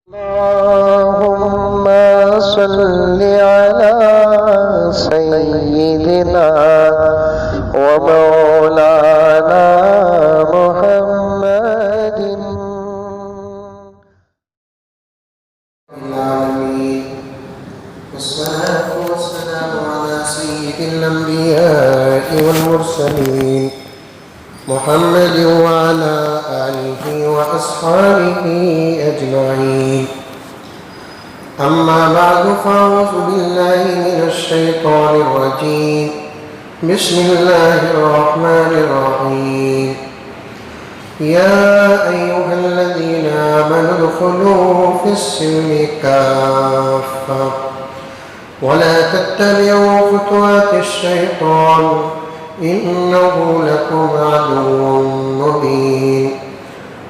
اللهم صل على سيدنا ومولانا محمد العالمين والصلاة والسلام على سيد الأنبياء والمرسلين محمد وعلى آله وأصحابه أجمعين. أما بعد فأعوذ بالله من الشيطان الرجيم. بسم الله الرحمن الرحيم. يا أيها الذين آمنوا ادخلوا في السلم كافة ولا تتبعوا خطوات الشيطان إنه لكم عدو مبين.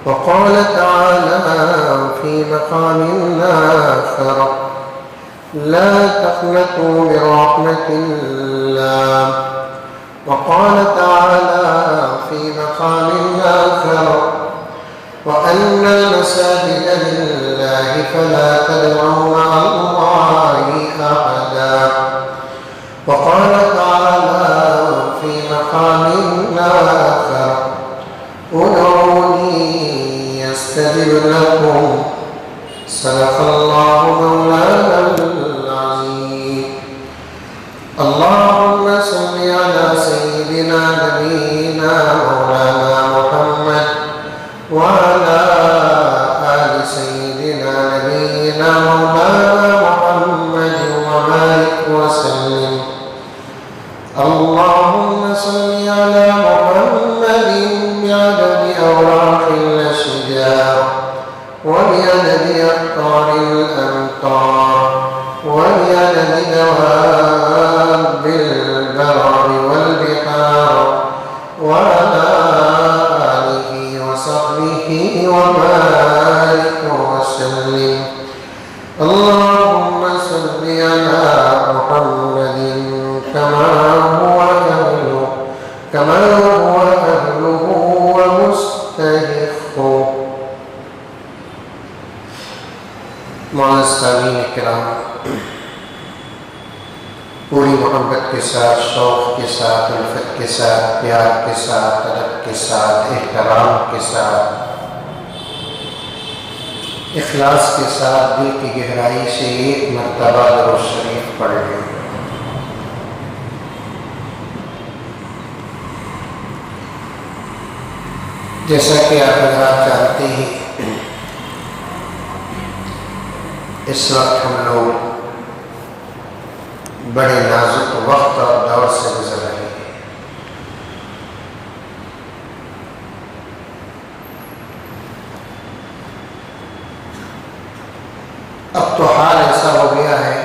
وقال تعالى في مقام آخر لا تقنطوا من رحمة الله. وقال تعالى في مقام آخر وأن المساجد لله فلا تدعوا مع الله أحدا. وقال تعالى في مقام آخر ادعوني يستجب لكم. صدق الله مولانا العظيم. اللهم صل على سيدنا نبينا مولانا محمد وعلى آل سيدنا نبينا مولانا محمد وبارك وسلم. اللهم صل على محمد بعدد أوراق الأشجار وبعدد أقطار الأمطار وبعدد دواب البر والبحار وعلى آله وصحبه وبارك وسلم. اللهم صل على محمد كما هو أهله ومستحقه. معزز سامعین کرام، پوری محبت کے ساتھ، شوق کے ساتھ، الفت کے ساتھ، پیار کے ساتھ، ادب کے ساتھ، احترام کے ساتھ، اخلاص کے ساتھ دل کی گہرائی سے ایک مرتبہ درود شریف پڑھ لیں۔ جیسا کہ آپ حضرات جانتے ہیں، اس وقت ہم لوگ بڑے نازک وقت اور دور سے گزر رہے ہیں۔ اب تو حال ایسا ہو گیا ہے،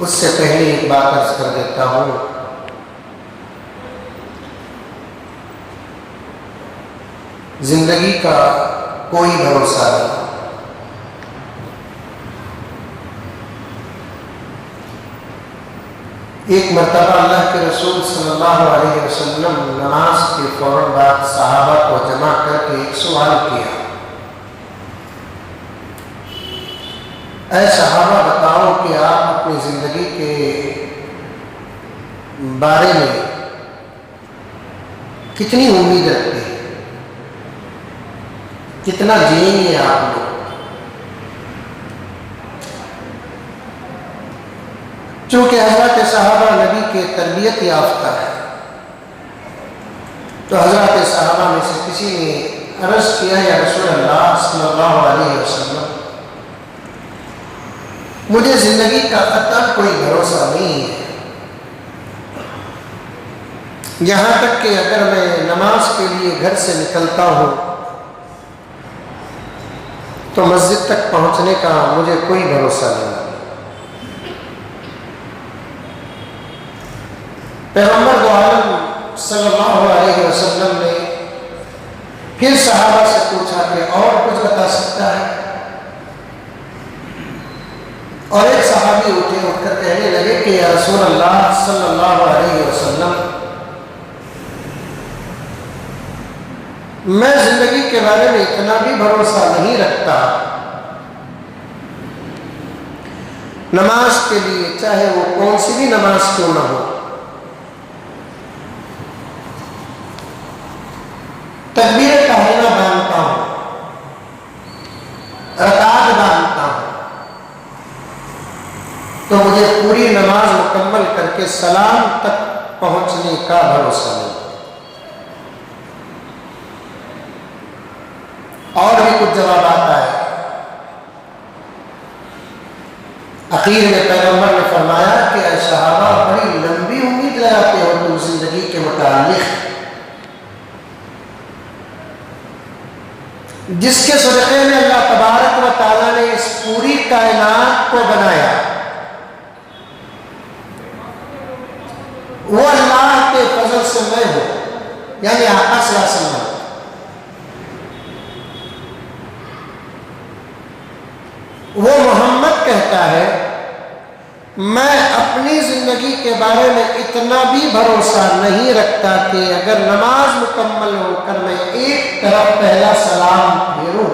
اس سے پہلے ایک بات عرض کر دیتا ہوں۔ زندگی کا کوئی بھروسہ نہیں۔ ایک مرتبہ اللہ کے رسول صلی اللہ علیہ وسلم نماز کے فوراً بعد صحابہ کو جمع کر کے ایک سوال کیا، اے صحابہ بتاؤ کہ آپ اپنی زندگی کے بارے میں کتنی امید رکھتے ہیں، کتنا جئیں گے آپ لوگ؟ چونکہ حضرت صحابہ نبی کے تربیت یافتہ ہے، تو حضرت صحابہ میں سے کسی نے عرض کیا، یا رسول اللہ صلی اللہ علیہ وسلم، مجھے زندگی کا قطعاً کوئی بھروسہ نہیں ہے، یہاں تک کہ اگر میں نماز کے لیے گھر سے نکلتا ہوں تو مسجد تک پہنچنے کا مجھے کوئی بھروسہ نہیں۔ پیغمبر دو عالم صلی اللہ علیہ وسلم نے پھر صحابہ سے پوچھا کہ اور کچھ بتا سکتا ہے؟ اور ایک صحابی اٹھ کر کہنے لگے کہ یا رسول اللہ صلی اللہ علیہ وسلم، میں زندگی کے بارے میں اتنا بھی بھروسہ نہیں رکھتا نماز کے لیے، چاہے وہ کون سی بھی نماز کیوں نہ ہو، تکبیر تحریمہ باندھتا ہوں، رکعت باندھتا ہوں، تو مجھے پوری نماز مکمل کر کے سلام تک پہنچنے کا بھروسہ نہیں۔ اور بھی کچھ جوابات آئے۔ اخیر میں پیغمبر نے فرمایا کہ اے صحابہ، بڑی لمبی امید لگاتے ہو تم زندگی کے متعلق، جس کے صدقے میں اللہ تبارک و تعالیٰ نے اس پوری کائنات کو بنایا، وہ اللہ کے فضل سے میں ہوں، یعنی آقا صلی اللہ علیہ وسلم۔ وہ محمد کہتا ہے میں اپنی زندگی کے بارے میں اتنا بھی بھروسہ نہیں رکھتا کہ اگر نماز مکمل ہو کر میں ایک طرف پہلا سلام پھیروں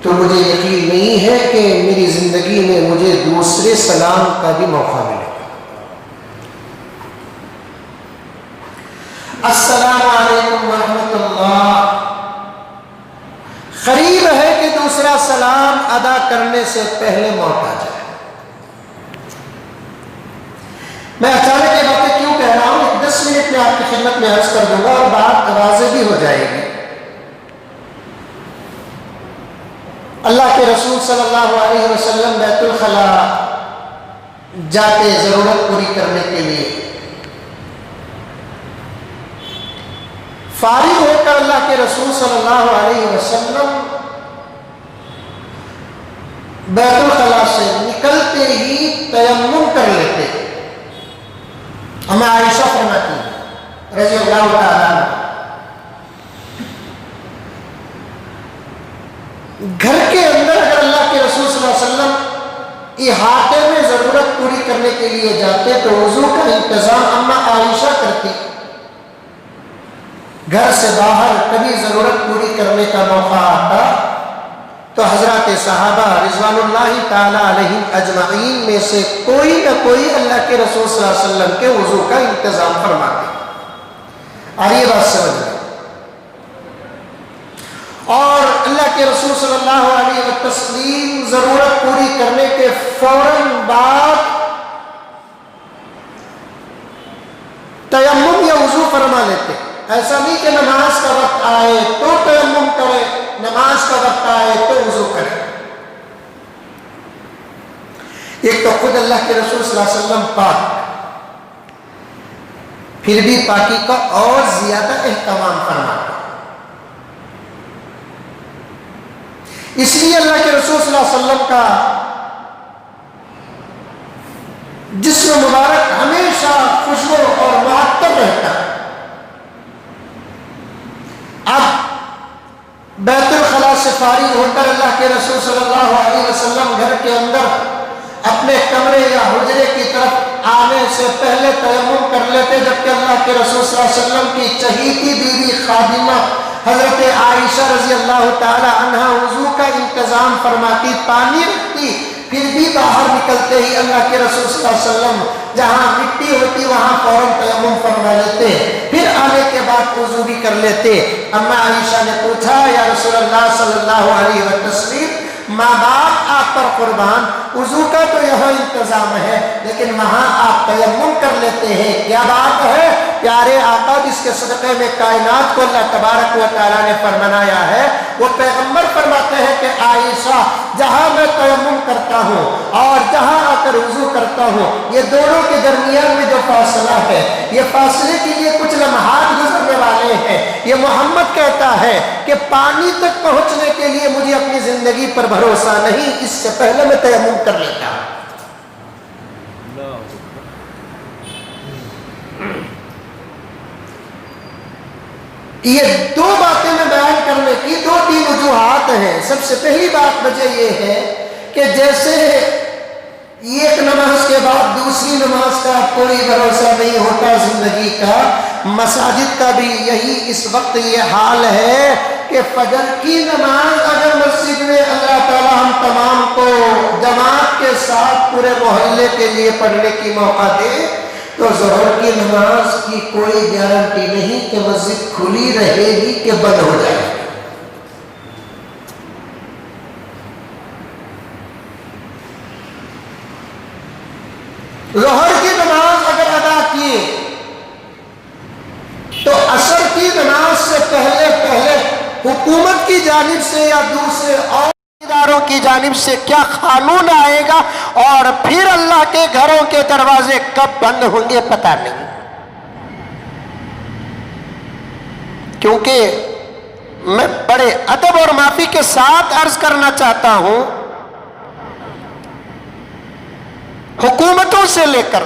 تو مجھے یقین نہیں ہے کہ میری زندگی میں مجھے دوسرے سلام کا بھی موقع ملے گا۔ السلام علیکم ورحمۃ اللہ، قریب ہے کہ دوسرا سلام ادا کرنے سے پہلے موت آ جائے۔ میں اچانک یہ باتیں کیوں کہہ رہا ہوں، 10 منٹ میں آپ کی خدمت میں عرض کر دوں گا اور بات واضح بھی ہو جائے گی۔ اللہ کے رسول صلی اللہ علیہ وسلم بیت الخلا جاتے ضرورت پوری کرنے کے لیے، فارغ ہو کر اللہ کے رسول صلی اللہ علیہ وسلم بیت الخلا سے نکلتے ہی تیمم کر لیتے۔ ہمیں عائشہ فرماتی ہیں رضی اللہ تعالیٰ عنہ، گھر کے اندر اگر اللہ کے رسول صلی اللہ علیہ وسلم احاطے میں ضرورت پوری کرنے کے لیے جاتے تو وضو کا انتظام اما عائشہ کرتی۔ گھر سے باہر کبھی ضرورت پوری کرنے کا موقع آتا تو حضرات صحابہ رضوان اللہ تعالی علیہم اجمعین میں سے کوئی نہ کوئی اللہ کے رسول صلی اللہ علیہ وسلم کے وضو کا انتظام فرماتے۔ اور یہ بات سمجھ لیں، اور اللہ کے رسول صلی اللہ علیہ وسلم ضرورت پوری کرنے کے فوراً بعد تیمم یا وضو فرما لیتے۔ ایسا نہیں کہ نماز کا وقت آئے تو تیمم کرے، نماز کا وقت آئے تو وضو کرے۔ ایک تو خود اللہ کے رسول صلی اللہ علیہ وسلم پاک، پھر بھی پاکی کا اور زیادہ اہتمام فرماتا۔ اس لیے اللہ کے رسول صلی اللہ علیہ وسلم کا جسم مبارک ہمیشہ خوشبو اور معطر رہتا۔ اب بیت الخلا سے فارغ ہو کر اللہ کے رسول صلی اللہ علیہ وسلم گھر کے اندر اپنے کمرے یا حجرے کی طرف آنے سے پہلے تیمم کر لیتے، جبکہ اللہ کے رسول صلی اللہ علیہ وسلم کی چہیتی بیوی خادمہ حضرت عائشہ رضی اللہ تعالی عنہا وضو کا انتظام فرماتی، پانی رکھتی، پھر بھی باہر نکلتے ہی اللہ کے رسول صلی اللہ علیہ وسلم جہاں مٹی ہوتی وہاں فوراً تیمم فرما لیتے، پھر آنے کے بعد وضو بھی کر لیتے۔ اما عائشہ نے پوچھا یا رسول اللہ صلی اللہ علیہ وسلم، ماں باپ آپ پر قربان، وضو کا تو یہاں انتظام ہے لیکن وہاں آپ تیمم کر لیتے ہیں، کیا بات ہے؟ پیارے آقا جس کے صدقے میں کائنات کو اللہ تبارک و تعالیٰ نے فرمایا ہے، وہ پیغمبر فرماتے ہیں کہ عائشہ جہاں میں تیمم کرتا ہوں اور جہاں آ کر وضو کرتا ہوں، یہ دونوں کے درمیان میں جو فاصلہ ہے، یہ فاصلے کے لیے کچھ لمحات گزرنے والے ہیں۔ یہ محمد کہتا ہے کہ پانی تک پہنچنے کے لیے مجھے اپنی زندگی پر بھروسہ نہیں، اس سے پہلے میں تیمم کر لیتا ہوں۔ یہ دو باتیں میں بیان کرنے کی 2-3 وجوہات ہیں۔ سب سے پہلی بات وجہ یہ ہے کہ جیسے ایک نماز کے بعد دوسری نماز کا کوئی بھروسہ نہیں ہوتا زندگی کا، مساجد کا بھی یہی اس وقت یہ حال ہے کہ فجر کی نماز اگر مسجد میں اللہ تعالیٰ ہم تمام کو جماعت کے ساتھ پورے محلے کے لیے پڑھنے کی موقع دے تو ظہر کی نماز کی کوئی گارنٹی نہیں کہ مسجد کھلی رہے گی کہ بند ہو جائے گی۔ ظہر کی نماز اگر ادا کیے تو عصر کی نماز سے پہلے حکومت کی جانب سے یا دوسرے اور اداروں کی جانب سے کیا قانون آئے گا اور پھر اللہ کے گھروں کے دروازے کب بند ہوں گے پتہ نہیں۔ کیونکہ میں بڑے ادب اور معافی کے ساتھ عرض کرنا چاہتا ہوں، حکومتوں سے لے کر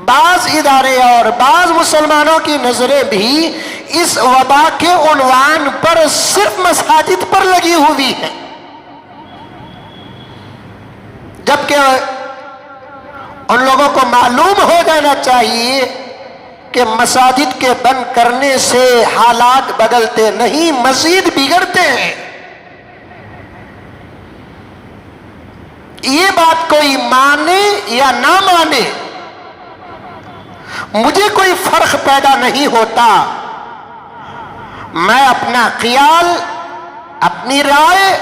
بعض ادارے اور بعض مسلمانوں کی نظریں بھی اس وبا کے عنوان پر صرف مساجد پر لگی ہوئی ہیں، جبکہ ان لوگوں کو معلوم ہو جانا چاہیے کہ مساجد کے بند کرنے سے حالات بدلتے نہیں، مزید بگڑتے ہیں۔ یہ بات کوئی مانے یا نہ مانے، مجھے کوئی فرق پیدا نہیں ہوتا۔ میں اپنا خیال، اپنی رائے،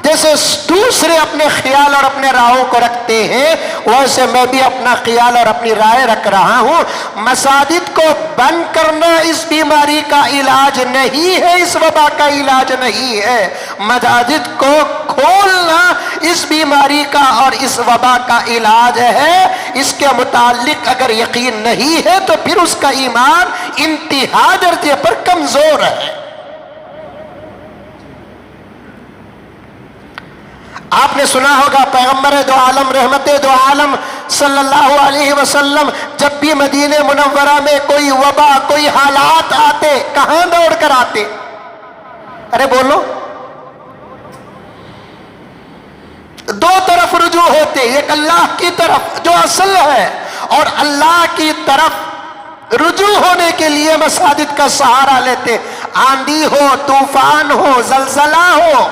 جیسے دوسرے اپنے خیال اور اپنے راہوں کو رکھتے ہیں ویسے میں بھی اپنا خیال اور اپنی رائے رکھ رہا ہوں۔ مساجد کو بند کرنا اس بیماری کا علاج نہیں ہے، اس وبا کا علاج نہیں ہے۔ مساجد کو کھولنا اس بیماری کا اور اس وبا کا علاج ہے۔ اس کے متعلق اگر یقین نہیں ہے تو پھر اس کا ایمان انتہا درجے پر کمزور ہے۔ آپ نے سنا ہوگا پیغمبر دو عالم رحمت دو عالم صلی اللہ علیہ وسلم جب بھی مدینہ منورہ میں کوئی وبا، کوئی حالات آتے کہاں دوڑ کر آتے؟ ارے بولو، دو طرف رجوع ہوتے، ایک اللہ کی طرف جو اصل ہے اور اللہ کی طرف رجوع ہونے کے لیے مساجد کا سہارا لیتے، آندھی ہو، طوفان ہو، زلزلہ ہو،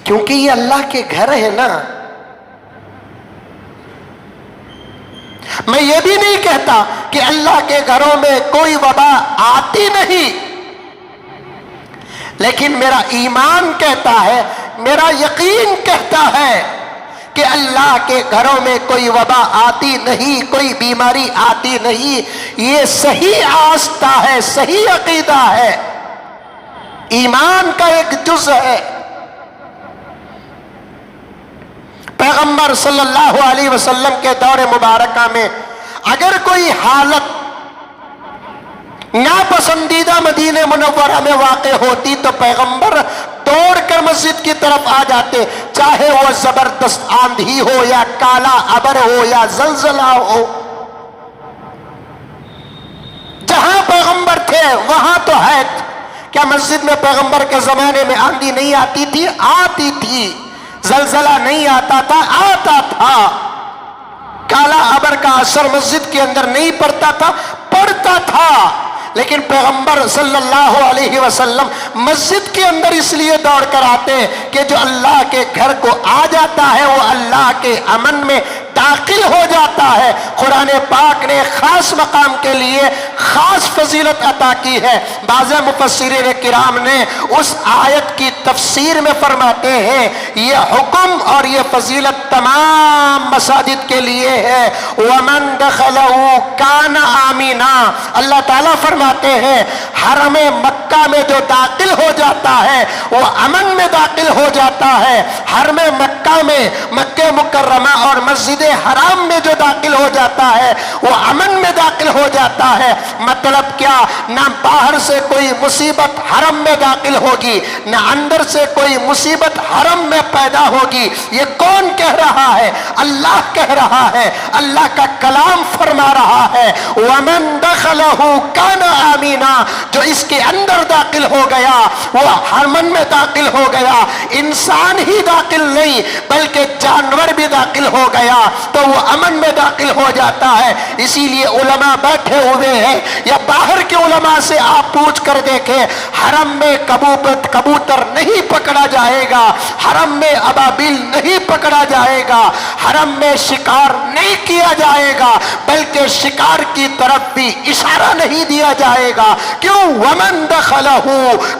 کیونکہ یہ اللہ کے گھر ہے نا۔ میں یہ بھی نہیں کہتا کہ اللہ کے گھروں میں کوئی وبا آتی نہیں، لیکن میرا ایمان کہتا ہے، میرا یقین کہتا ہے کہ اللہ کے گھروں میں کوئی وبا آتی نہیں، کوئی بیماری آتی نہیں۔ یہ صحیح آستہ ہے، صحیح عقیدہ ہے، ایمان کا ایک جز ہے۔ پیغمبر صلی اللہ علیہ وسلم کے دور مبارکہ میں اگر کوئی حالت ناپسندیدہ مدینہ منورہ میں واقع ہوتی تو پیغمبر دوڑ کر مسجد کی طرف آ جاتے، چاہے وہ زبردست آندھی ہو یا کالا ابر ہو یا زلزلہ ہو۔ جہاں پیغمبر تھے وہاں تو ہے۔ کیا مسجد میں پیغمبر کے زمانے میں آندھی نہیں آتی تھی؟ آتی تھی۔ زلزلہ نہیں آتا تھا؟ آتا تھا۔ کالا ابر کا اثر مسجد کے اندر نہیں پڑتا تھا؟ پڑتا تھا۔ لیکن پیغمبر صلی اللہ علیہ وسلم مسجد کے اندر اس لیے دوڑ کر آتے ہیں کہ جو اللہ کے گھر کو آ جاتا ہے وہ اللہ کے امن میں داخل ہو جاتا ہے۔ قرآن پاک نے خاص مقام کے لیے خاص فضیلت عطا کی ہے۔ بعض مفسرین کرام نے اس آیت کی تفسیر میں فرماتے ہیں یہ حکم اور یہ فضیلت تمام مساجد کے لیے ہے۔ وَمَن دَخَلَهُ كَانَ آمِنًا، اللہ تعالیٰ فرماتے ہیں حرم مکہ میں جو داخل ہو جاتا ہے وہ امن میں داخل ہو جاتا ہے۔ حرم مکہ میں، مکہ مکرمہ اور مسجد حرام میں جو داخل ہو جاتا ہے وہ امن میں داخل ہو جاتا ہے۔ مطلب کیا؟ نہ باہر سے کوئی مصیبت حرم میں داخل ہوگی، نہ اندر سے کوئی مصیبت حرم میں پیدا ہوگی۔ یہ کون کہہ رہا ہے؟ اللہ کہہ رہا ہے، اللہ کا کلام فرما رہا ہے۔ وَمَن دَخَلَهُ كَانَ آمِنًا، جو اس کے اندر داخل ہو گیا وہ حرمن میں داخل ہو گیا، انسان ہی داخل نہیں بلکہ جانور بھی داخل ہو گیا تو وہ امن میں داخل ہو جاتا ہے۔ اسی لیے علماء بیٹھے ہوئے ہیں، یا باہر کے علماء سے آپ پوچھ کر دیکھیں، حرم میں کبوتر نہیں پکڑا جائے گا، حرم میں ابابیل نہیں پکڑا جائے گا، حرم میں شکار نہیں کیا جائے گا، بلکہ شکار کی طرف بھی اشارہ نہیں دیا جائے گا۔ کیوں؟ ومن دخلہ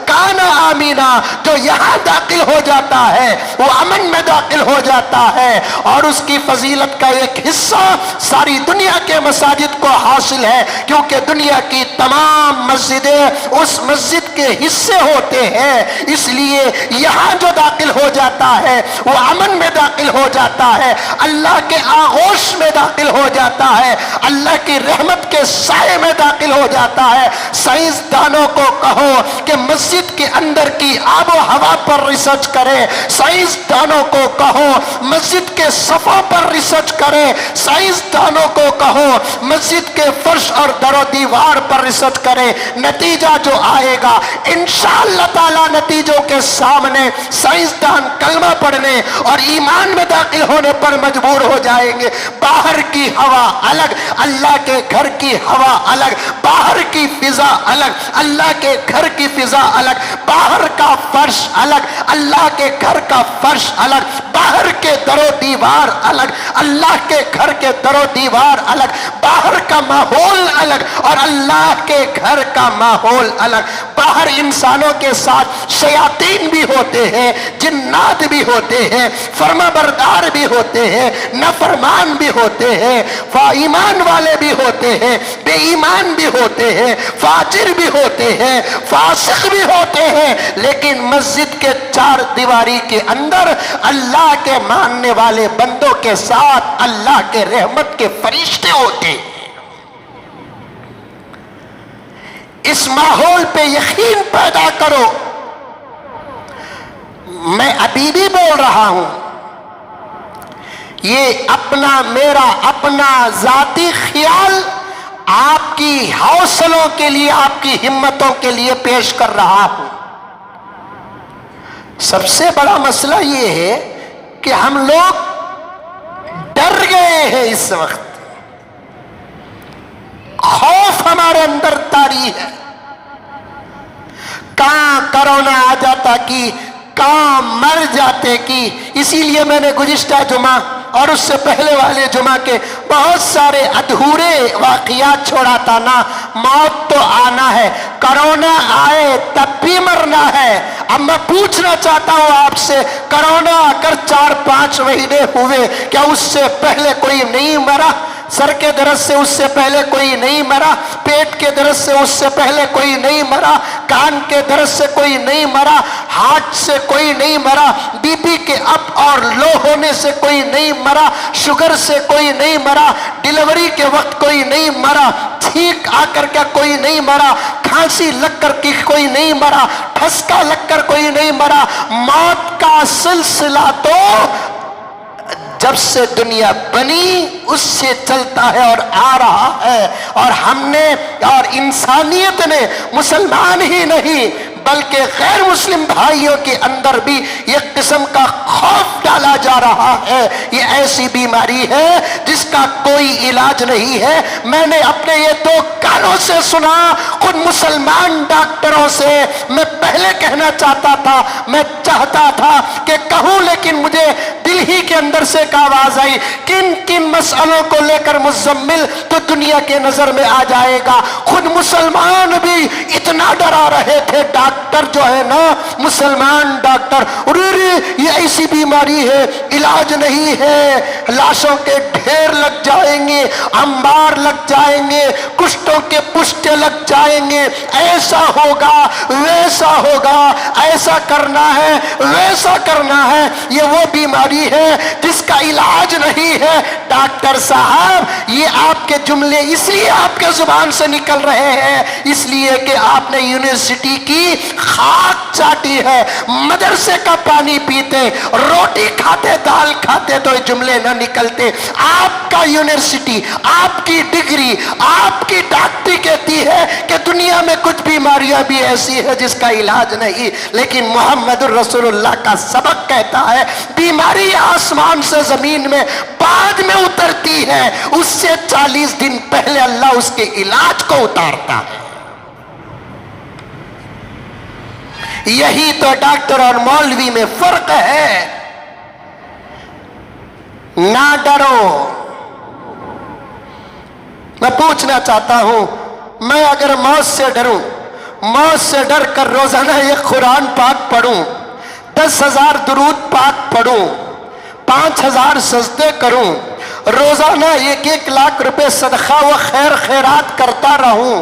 کان آمینا، جو یہاں داخل ہو جاتا ہے وہ امن میں داخل ہو جاتا ہے، اور اس کی فضیلت کا ایک حصہ ساری دنیا کے مساجد کو حاصل ہے، کیونکہ دنیا کی تمام مسجدیں اس مسجد کے حصے ہوتے ہیں، اس لیے یہاں جو داخل ہو جاتا ہے وہ امن میں داخل ہو جاتا ہے، اللہ کے آغوش میں داخل ہو جاتا ہے، اللہ کی رحمت کے سائے میں داخل ہو جاتا ہے۔ سائنسدانوں کو کہو کہ مسجد کے اندر کی آب و ہوا پر ریسرچ کرے، سائنسدانوں کو کہو مسجد کے صفوں پر ریسرچ کرے، سائنسدانوں کو کہو مسجد کے فرش اور در و دیوار پر ریسرچ کرے، نتیجہ جو آئے گا انشاءاللہ تعالی نتیجوں کے سامنے سائنسدان کلمہ پڑھنے اور ایمان میں داخل ہونے پر مجبور ہو جائیں گے۔ باہر کی ہوا الگ، اللہ کے گھر کی ہوا الگ، باہر کی فضا الگ، اللہ کے گھر کی فضا الگ، باہر کا فرش الگ، اللہ کے گھر کا فرش الگ، باہر کے در و دیوار الگ، اللہ کے گھر کے در و دیوار الگ، باہر کا ماحول الگ اور اللہ کے گھر کا ماحول الگ۔ باہر انسانوں کے ساتھ شیاطین بھی ہوتے ہیں، جنات بھی ہوتے ہیں، فرما بردار بھی ہوتے ہیں، نافرمان بھی ہوتے ہیں، ایمان والے بھی ہوتے ہیں، بے ایمان بھی ہوتے ہیں، فاجر بھی ہوتے ہیں، فاسق بھی ہوتے ہیں، لیکن مسجد کے چار دیواری کے اندر اللہ کے ماننے والے بندوں کے ساتھ اللہ کے رحمت کے فرشتے ہوتے ہیں۔ اس ماحول پہ یقین پیدا کرو۔ میں ابھی بھی بول رہا ہوں، یہ میرا اپنا ذاتی خیال آپ کی حوصلوں کے لیے، آپ کی ہمتوں کے لیے پیش کر رہا ہوں۔ سب سے بڑا مسئلہ یہ ہے کہ ہم لوگ ڈر گئے ہیں، اس وقت خوف ہمارے اندر طاری ہے۔ کہاں کرونا آ جاتا کہ کہاں مر جاتے کی۔ اسی لیے میں نے گزشتہ جمعہ اور اس سے پہلے والے جمعہ کے بہت سارے ادھورے واقعات چھوڑا تھا نا۔ موت تو آنا ہے، کرونا آئے تب بھی مرنا ہے۔ اب میں پوچھنا چاہتا ہوں آپ سے، کرونا آ کر 4-5 مہینے ہوئے، کیا اس سے پہلے کوئی نہیں مرا؟ سر کے درد سے اس سے پہلے کوئی نہیں مرا، پیٹ کے درد سے اس سے پہلے کوئی نہیں مرا، کان کے درد سے کوئی نہیں مرا، ہارٹ سے کوئی نہیں مرا، بی پی کے اپ اور لو ہونے سے کوئی نہیں مرا، شوگر سے کوئی نہیں مرا، ڈیلیوری کے وقت کوئی نہیں مرا، چھینک آ کر کے کوئی نہیں مرا، کھانسی لگ کر کے کوئی نہیں مرا، ٹھسکا لگ کر کوئی نہیں مرا۔ موت کا سلسلہ تو جب سے دنیا بنی اس سے چلتا ہے اور آ رہا ہے، اور ہم نے اور انسانیت نے، مسلمان ہی نہیں بلکہ غیر مسلم بھائیوں کے اندر بھی ایک قسم کا خوف ڈالا جا رہا ہے۔ یہ ایسی بیماری ہے جس کا کوئی علاج نہیں ہے۔ میں نے اپنے یہ 2 کانوں سے سنا، خود مسلمان ڈاکٹروں سے۔ میں پہلے کہنا چاہتا تھا، میں چاہتا تھا کہ کہوں، لیکن مجھے دل ہی کے اندر سے ایک آواز آئی، کن کن مسئلوں کو لے کر مزمل تو دنیا کے نظر میں آ جائے گا۔ خود مسلمان بھی اتنا ڈرا رہے تھے، ڈاکٹر جو ہے نا، مسلمان ڈاکٹر، یہ ایسی بیماری ہے، علاج نہیں ہے، لاشوں کے ڈھیر لگ جائیں گے، انبار لگ جائیں گے، کشتوں کے پشتے لگ جائیں گے، ایسا ہوگا ویسا ہوگا، ایسا کرنا ہے ویسا کرنا ہے۔ یہ وہ بیماری ہے، جس کا علاج نہیں ہے۔ ڈاکٹر صاحب یہ آپ کے جملے اس لیے آپ کے زبان سے نکل رہے ہیں اس لیے کہ آپ نے یونیورسٹی کی خاک چاٹی ہے، مدرسے کا پانی پیتے، روٹی کھاتے، دال کھاتے تو یہ جملے نہ نکلتے۔ آپ کا یونیورسٹی، آپ کی ڈگری، آپ کی ڈاکٹری کہتی ہے کہ دنیا میں کچھ بیماریاں بھی ایسی ہے جس کا علاج نہیں، لیکن محمد الرسول اللہ کا سبق کہتا ہے بیماری آسمان سے زمین میں بعد میں اترتی ہے، اس سے 40 دن پہلے اللہ اس کے علاج کو اتارتا ہے۔ یہی تو ڈاکٹر اور مولوی میں فرق ہے۔ نہ ڈرو۔ میں پوچھنا چاہتا ہوں، میں اگر موت سے ڈروں، موت سے ڈر کر روزانہ ایک قرآن پاک پڑھوں، 10,000 درود پاک پڑھوں، 5,000 سجدے کروں، روزانہ 1 لاکھ روپے صدقہ و خیر خیرات کرتا رہوں،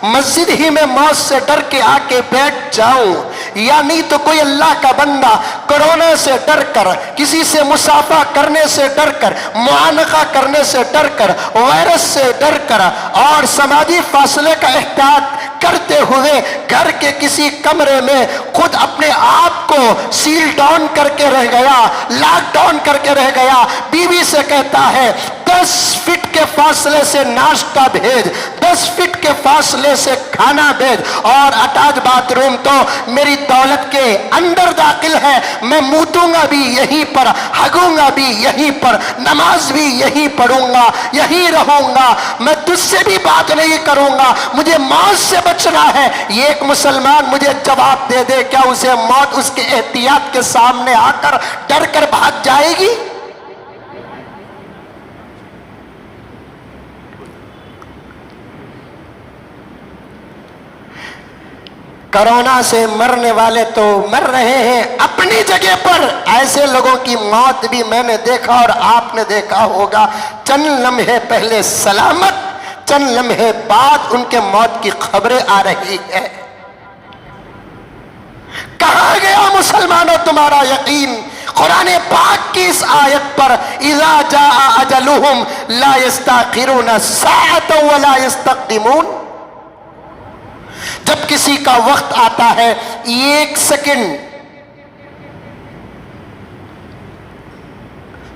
مسجد ہی میں موت سے ڈر کے آ کے بیٹھ جاؤں، یا نہیں تو کوئی اللہ کا بندہ کرونا سے ڈر کر، کسی سے مسافہ کرنے سے ڈر کر، معانقہ کرنے سے ڈر کر، وائرس سے ڈر کر اور سماجی فاصلے کا احتیاط کرتے ہوئے گھر کے کسی کمرے میں خود اپنے آپ کو سیل ڈاؤن کر کے رہ گیا، لاک ڈاؤن کر کے رہ گیا، بیوی سے کہتا ہے 10 فٹ کے فاصلے سے ناشتہ بھیج، 10 فٹ کے فاصلے سے کھانا بھیج، اور اٹیچ باتھ روم تو میری دولت کے اندر داخل ہے، میں موتوں گا بھی یہیں پر، ہگوں گا بھی یہیں پر، نماز بھی یہیں پڑھوں گا، یہیں رہوں گا، میں تجھ سے بھی بات نہیں کروں گا، مجھے موت سے بچنا ہے۔ یہ ایک مسلمان مجھے جواب دے دے، کیا اسے موت اس کے احتیاط کے سامنے آ کر ڈر کر بھاگ جائے گی؟ کرونا سے مرنے والے تو مر رہے ہیں اپنی جگہ پر، ایسے لوگوں کی موت بھی میں نے دیکھا اور آپ نے دیکھا ہوگا، چند لمحے پہلے سلامت، چند لمحے بعد ان کے موت کی خبریں آ رہی ہے۔ کہاں گیا مسلمانوں تمہارا یقین؟ قرآن پاک کی اس آیت پر اذا جاء اجلہم لا یستاخرون ساعۃ ولا یستقدمون، جب کسی کا وقت آتا ہے 1 سیکنڈ،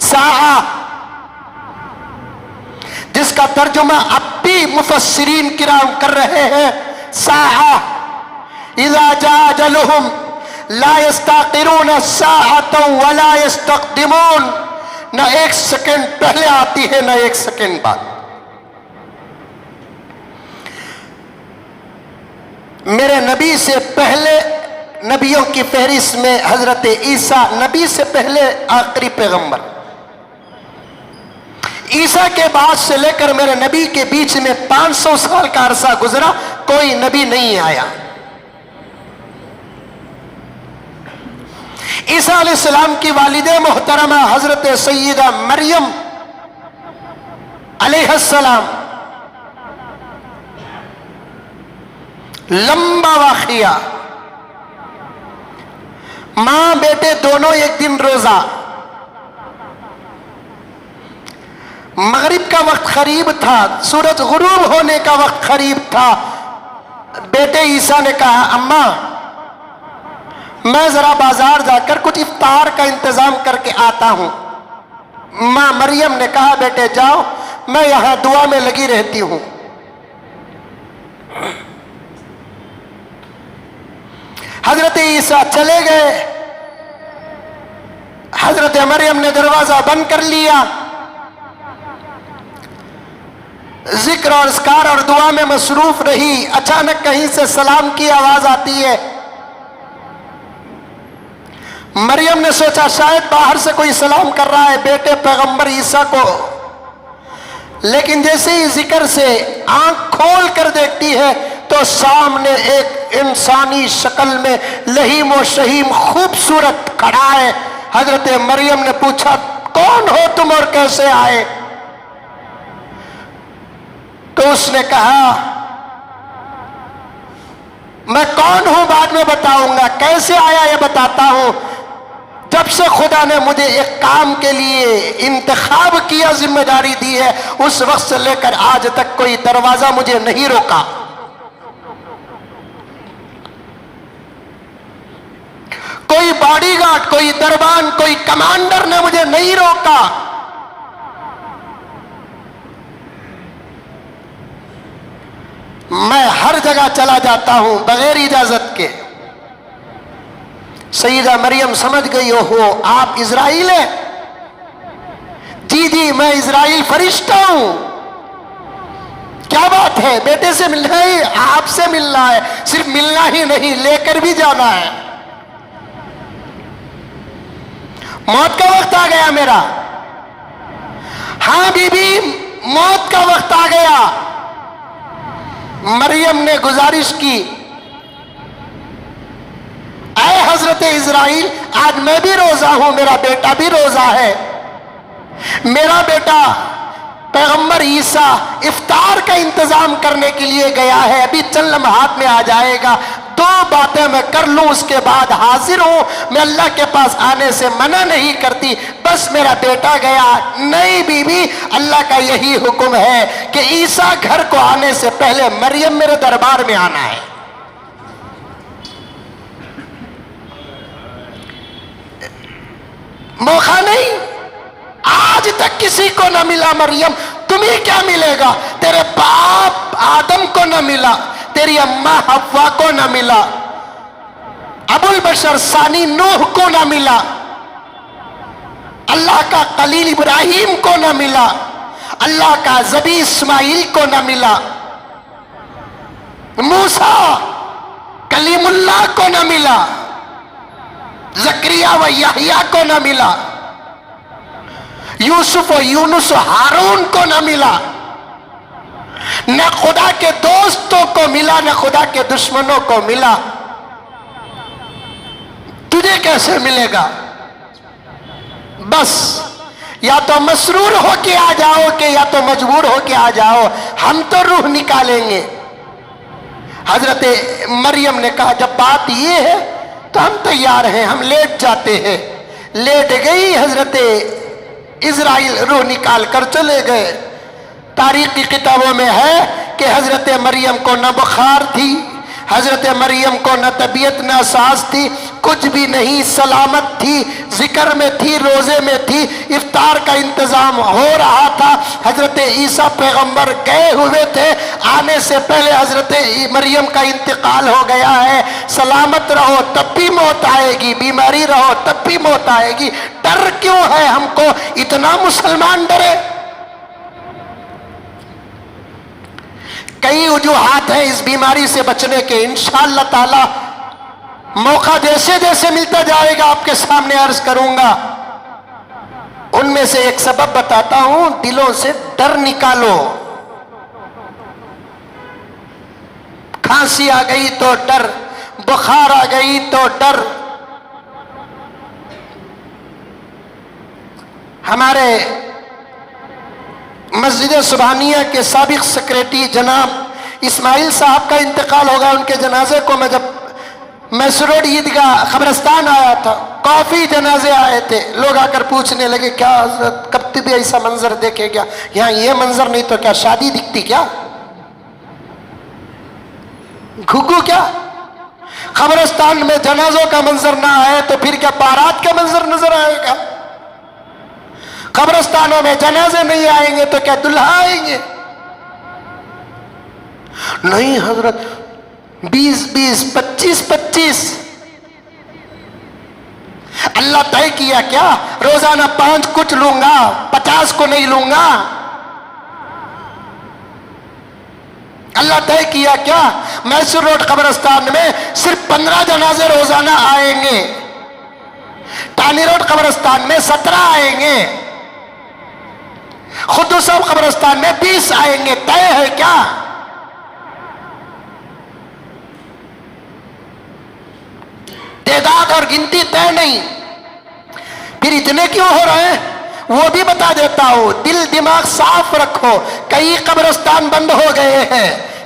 ساعہ، جس کا ترجمہ اب بھی مفسرین کرام کر رہے ہیں، ساعہ، اذا جاء اجلہم لا یستاخرون ساعۃ ولا یستقدمون، نہ 1 سیکنڈ پہلے آتی ہے نہ 1 سیکنڈ بعد۔ میرے نبی سے پہلے نبیوں کی فہرست میں حضرت عیسیٰ، نبی سے پہلے آخری پیغمبر، عیسیٰ کے بعد سے لے کر میرے نبی کے بیچ میں 500 سال کا عرصہ گزرا، کوئی نبی نہیں آیا۔ عیسیٰ علیہ السلام کی والدہ محترمہ حضرت سیدہ مریم علیہ السلام، لمبا واقعہ، ماں بیٹے دونوں ایک دن روزہ، مغرب کا وقت قریب تھا، سورج غروب ہونے کا وقت قریب تھا۔ بیٹے عیسیٰ نے کہا اماں میں ذرا بازار جا کر کچھ افطار کا انتظام کر کے آتا ہوں۔ ماں مریم نے کہا بیٹے جاؤ، میں یہاں دعا میں لگی رہتی ہوں۔ حضرت عیسیٰ چلے گئے، حضرت مریم نے دروازہ بند کر لیا، ذکر اور اذکار اور دعا میں مصروف رہی۔ اچانک کہیں سے سلام کی آواز آتی ہے۔ مریم نے سوچا شاید باہر سے کوئی سلام کر رہا ہے بیٹے پیغمبر عیسیٰ کو، لیکن جیسے ہی ذکر سے آنکھ کھول کر دیکھتی ہے تو سامنے ایک انسانی شکل میں لہیم و شہیم خوبصورت کھڑا ہے۔ حضرت مریم نے پوچھا کون ہو تم اور کیسے آئے؟ تو اس نے کہا میں کون ہوں بعد میں بتاؤں گا، کیسے آیا یہ بتاتا ہوں۔ جب جب سے خدا نے مجھے ایک کام کے لیے انتخاب کیا، ذمہ داری دی ہے، اس وقت سے لے کر آج تک کوئی دروازہ مجھے نہیں روکا، کوئی باڈی گارڈ، کوئی دربان، کوئی کمانڈر نے مجھے نہیں روکا۔ میں ہر جگہ چلا جاتا ہوں بغیر اجازت کے۔ سیدہ مریم سمجھ گئی، ہو آپ اسرائیل ہیں؟ جی جی میں اسرائیل فرشتہ ہوں۔ کیا بات ہے، بیٹے سے ملنا ہے؟ آپ سے ملنا ہے، صرف ملنا ہی نہیں لے کر بھی جانا ہے۔ موت کا وقت آ گیا میرا۔ ہاں بی بی موت کا وقت آ گیا۔ مریم نے گزارش کی، اے حضرت اسرائیل، آج میں بھی روزہ ہوں، میرا بیٹا بھی روزہ ہے، میرا بیٹا پیغمبر عیسیٰ افطار کا انتظام کرنے کے لیے گیا ہے، ابھی چند لمحات میں آ جائے گا۔ دو باتیں میں کر لوں اس کے بعد حاضر ہوں۔ میں اللہ کے پاس آنے سے منع نہیں کرتی، بس میرا بیٹا گیا۔ نہیں بی بی، اللہ کا یہی حکم ہے کہ عیسیٰ گھر کو آنے سے پہلے مریم میرے دربار میں آنا ہے۔ موقع نہیں، آج تک کسی کو نہ ملا مریم، تمہیں کیا ملے گا؟ تیرے باپ آدم کو نہ ملا، تیری اماں حوا کو نہ ملا، ابو البشر ثانی نوح کو نہ ملا، اللہ کا خلیل ابراہیم کو نہ ملا، اللہ کا ذبیح اسماعیل کو نہ ملا، موسیٰ کلیم اللہ کو نہ ملا، زکریا و یحییٰ کو نہ ملا، یوسف و یونس و ہارون کو نہ ملا، نہ خدا کے دوستوں کو ملا، نہ خدا کے دشمنوں کو ملا۔ تجھے کیسے ملے گا؟ بس یا تو مسرور ہو کے آ جاؤ کہ یا تو مجبور ہو کے آ جاؤ، ہم تو روح نکالیں گے۔ حضرت مریم نے کہا جب بات یہ ہے تو ہم تیار ہیں، ہم لیٹ جاتے ہیں۔ لیٹ گئی حضرت اسرائیل، روح نکال کر چلے گئے۔ تاریخ کی کتابوں میں ہے کہ حضرت مریم کو نہ بخار تھی، حضرت مریم کو نہ طبیعت نہ ساز تھی، کچھ بھی نہیں، سلامت تھی، ذکر میں تھی، روزے میں تھی، افطار کا انتظام ہو رہا تھا۔ حضرت عیسیٰ پیغمبر گئے ہوئے تھے، آنے سے پہلے حضرت مریم کا انتقال ہو گیا ہے۔ سلامت رہو تب بھی موت آئے گی، بیماری رہو تب بھی موت آئے گی، ڈر کیوں ہے ہم کو اتنا؟ مسلمان ڈرے؟ کئی وجوہات ہیں اس بیماری سے بچنے کے، انشاءاللہ تعالی موقع جیسے جیسے ملتا جائے گا آپ کے سامنے عرض کروں گا۔ ان میں سے ایک سبب بتاتا ہوں، دلوں سے ڈر نکالو۔ کھانسی آ گئی تو ڈر، بخار آ گئی تو ڈر۔ ہمارے مسجد سبحانیہ کے سابق سیکریٹری جناب اسماعیل صاحب کا انتقال ہوگا۔ ان کے جنازے کو میں جب میسروڈ عیدگاہ قبرستان آیا تھا، کافی جنازے آئے تھے، لوگ آ کر پوچھنے لگے کیا حضرت کب بھی ایسا منظر دیکھے گیا؟ یہاں یہ منظر نہیں تو کیا شادی دکھتی کیا؟ گھگو کیا؟ قبرستان میں جنازوں کا منظر نہ آئے تو پھر کیا بارات کا منظر نظر آئے گا؟ قبرستانوں میں جنازے نہیں آئیں گے تو کیا دلہا آئیں گے؟ نہیں حضرت 20-20 25-25 اللہ طے کیا کیا روزانہ 5 کچھ لوں گا، 50 کو نہیں لوں گا؟ اللہ طے کیا کیا میسر روڈ قبرستان میں صرف 15 جنازے روزانہ آئیں گے، ٹانی روڈ قبرستان میں 17 آئیں گے، خدو صاحب قبرستان میں 20 آئیں گے؟ طے ہے کیا؟ تعداد اور گنتی طے نہیں، پھر اتنے کیوں ہو رہے ہیں وہ بھی بتا دیتا ہوں۔ دل دماغ صاف رکھو، کئی قبرستان بند ہو گئے ہیں،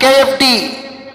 KFD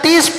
30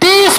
30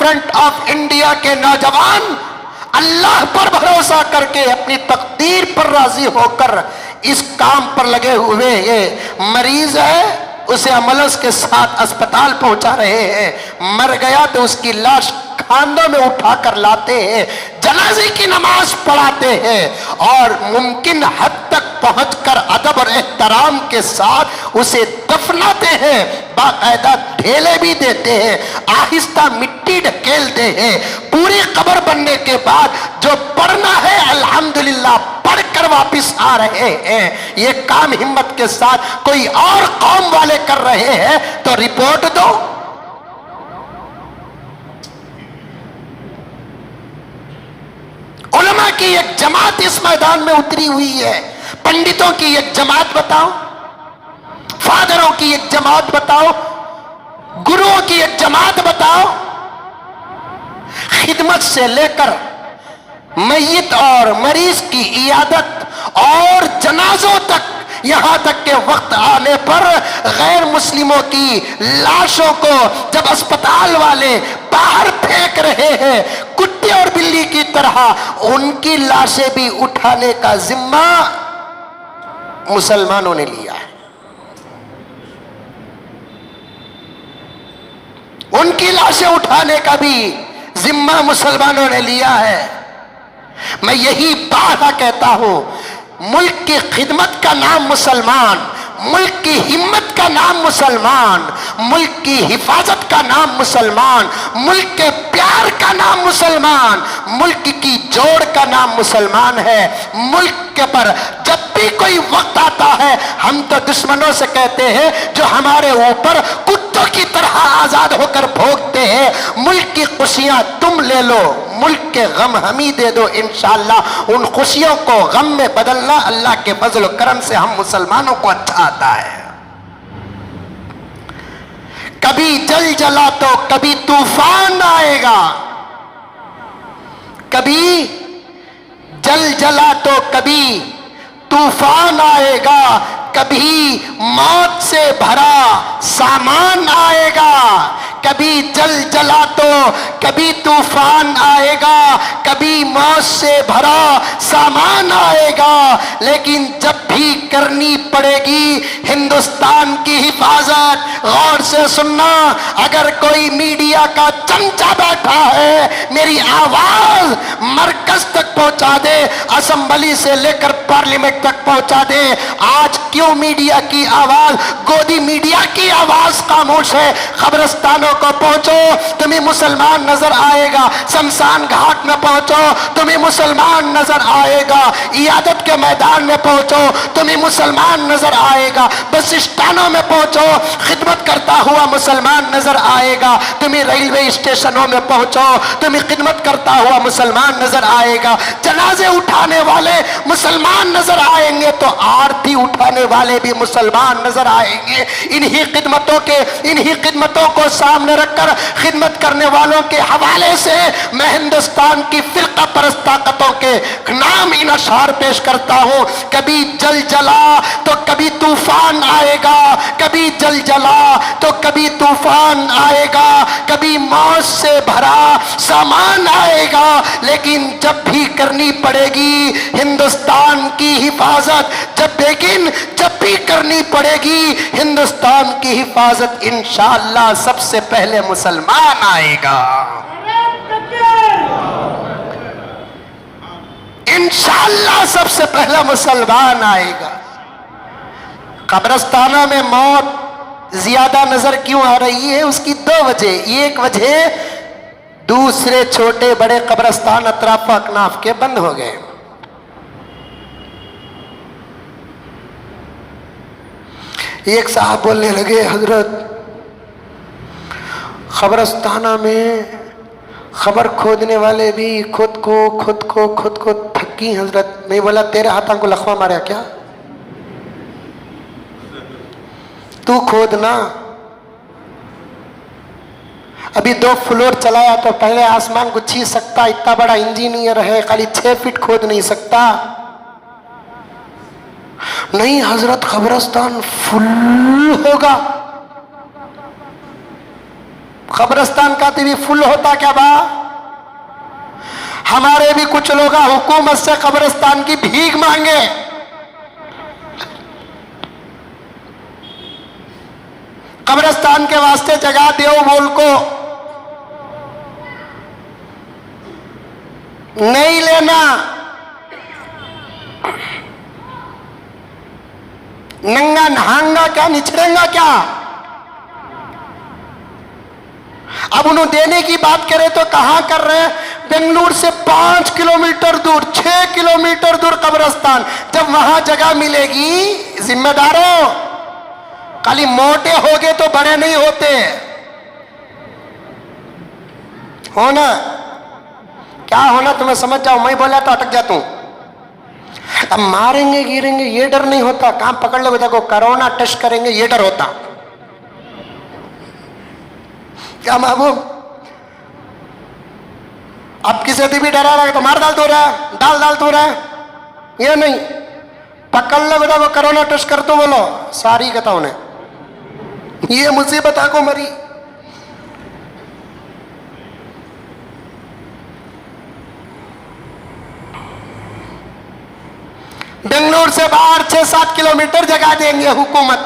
فرنٹ آف انڈیا کے نوجوان اللہ پر بھروسہ کر کے اپنی تقدیر پر راضی ہو کر اس کام پر لگے ہوئے یہ مریض ہے اسے ایمبولینس کے ساتھ اسپتال پہنچا رہے ہیں، مر گیا تو اس کی لاش کاندھوں میں اٹھا کر لاتے ہیں، جنازے کی نماز پڑھاتے ہیں اور ممکن حد تک پہنچ کر ادب اور احترام کے ساتھ اسے دفناتے ہیں، باقاعدہ ڈھیلے بھی دیتے ہیں، آہستہ مٹی ڈھکیلتے ہیں، پوری قبر بننے کے بعد جو پڑھنا ہے الحمدللہ پڑھ کر واپس آ رہے ہیں۔ یہ کام ہمت کے ساتھ کوئی اور قوم والے کر رہے ہیں تو رپورٹ دو۔ علماء کی ایک جماعت اس میدان میں اتری ہوئی ہے، پنڈتوں کی ایک جماعت بتاؤ، فادروں کی ایک جماعت بتاؤ، گروؤں کی ایک جماعت بتاؤ، خدمت سے لے کر میت اور مریض کی عیادت اور جنازوں تک، یہاں تک کہ وقت آنے پر غیر مسلموں کی لاشوں کو جب اسپتال والے باہر پھینک رہے ہیں کتے اور بلی کی طرح، ان کی لاشیں بھی اٹھانے کا ذمہ مسلمانوں نے لیا ہے، ان کی لاشیں اٹھانے کا بھی ذمہ مسلمانوں نے لیا ہے۔ میں یہی بات کہتا ہوں، ملک کی خدمت کا نام مسلمان، ملک کی ہمت کا نام مسلمان، ملک کی حفاظت کا نام مسلمان، ملک کے پیار کا نام مسلمان، ملک کی جوڑ کا نام مسلمان ہے۔ ملک کے پر جب بھی کوئی وقت آتا ہے ہم تو دشمنوں سے کہتے ہیں جو ہمارے اوپر کتوں کی طرح آزاد ہو کر بھونکتے ہیں، ملک کی خوشیاں تم لے لو، ملک کے غم ہم ہی دے دو، انشاءاللہ ان خوشیوں کو غم میں بدلنا اللہ کے فضل و کرم سے ہم مسلمانوں کو اچھا آتا ہے۔ کبھی جل جلا تو کبھی طوفان آئے گا، کبھی جل جلا تو کبھی طوفان آئے گا، کبھی موت سے بھرا سامان آئے گا، کبھی جل جلا تو کبھی طوفان آئے گا، کبھی موت سے بھرا سامان آئے گا، لیکن جب بھی کرنی پڑے گی ہندوستان کی حفاظت۔ غور سے سننا، اگر کوئی میڈیا کا چمچا بیٹھا ہے میری آواز مرکز تک پہنچا دے، اسمبلی سے لے کر پارلیمنٹ تک پہنچا دے۔ آج کیوں میڈیا کی آواز، گودی میڈیا کی آواز خاموش ہے؟ قبرستانوں کو پہنچو تمہیں مسلمان نظر آئے گا، شمشان گھاٹ میں پہنچو تمہیں مسلمان نظر آئے گا، عیادت کے میدان میں پہنچو تمہیں مسلمان نظر آئے گا، بس اسٹانوں میں پہنچو خدمت کرتا ہوا مسلمان نظر آئے گا، تمہیں ریلوے اسٹیشنوں میں پہنچو تمہیں خدمت کرتا ہوا مسلمان نظر آئے گا، جنازے اٹھانے والے مسلمان نظر آئیں گے تو آرتی اٹھانے والے بھی مسلمان نظر آئیں گے۔ انہی خدمتوں کو سامنے رکھ کر خدمت کرنے والوں کے حوالے سے میں ہندوستان کی فرقہ پرست طاقتوں کے نام ان اشعار پیش کرتا ہوں۔ کبھی جل جلا تو کبھی طوفان آئے گا، کبھی جل جلا تو کبھی طوفان آئے گا، کبھی موت سے بھرا سامان آئے گا، لیکن جب بھی کرنی پڑے گی ہندوستان کی حفاظت، جب بھی کرنی پڑے گی ہندوستان کی حفاظت، انشاءاللہ سب سے پہلے مسلمان آئے گا، انشاءاللہ سب سے پہلا مسلمان آئے گا۔ قبرستانوں میں موت زیادہ نظر کیوں آ رہی ہے؟ اس کی دو وجہ، ایک وجہ دوسرے چھوٹے بڑے قبرستان اطراف و اکناف کے بند ہو گئے، ایک صاحب بولنے لگے حضرت قبرستانہ میں خبر کھودنے والے بھی خود کو تھکی حضرت۔ میں بولا تیرے ہاتھوں کو لخوا مارا کیا؟ تو کھودنا، ابھی 2 فلور چلایا تو پہلے آسمان کو چھین سکتا، اتنا بڑا انجینئر ہے، خالی 6 فٹ کھود نہیں سکتا؟ نہیں حضرت قبرستان فل ہوگا، قبرستان کا بھی فل ہوتا کیا با؟ ہمارے بھی کچھ لوگ حکومت سے قبرستان کی بھیک مانگے. قبرستان کے واسطے جگہ دیو بول کو نہیں لینا. ننگا نہانگا کیا نچڑیں گا کیا؟ اب انہوں دینے کی بات کرے تو کہاں کر رہے ہیں؟ بنگلور سے 5 کلومیٹر دور 6 کلومیٹر دور قبرستان. جب وہاں جگہ ملے گی ذمہ داروں خالی موٹے ہوگے تو بڑے نہیں ہوتے. ہونا کیا ہونا تمہیں سمجھ جاؤ. میں بولا تو اٹک جاتا ہوں. اب ماریں گے گریں گے یہ ڈر نہیں ہوتا. کہاں پکڑ لو دیکھو کرونا ٹیسٹ کریں گے یہ ڈر ہوتا. کیا محبوب اب کسی سے بھی ڈرا رہا ہے تو مار ڈال تو رہا ہے ڈال تو رہا ہے. یہ نہیں پکڑ لو بیٹا وہ کرونا ٹیسٹ کر تو بولو ساری کہتا انہیں یہ مصیبت آ کو مری. بنگلور سے باہر 6-7 کلومیٹر جگہ دیں گے حکومت.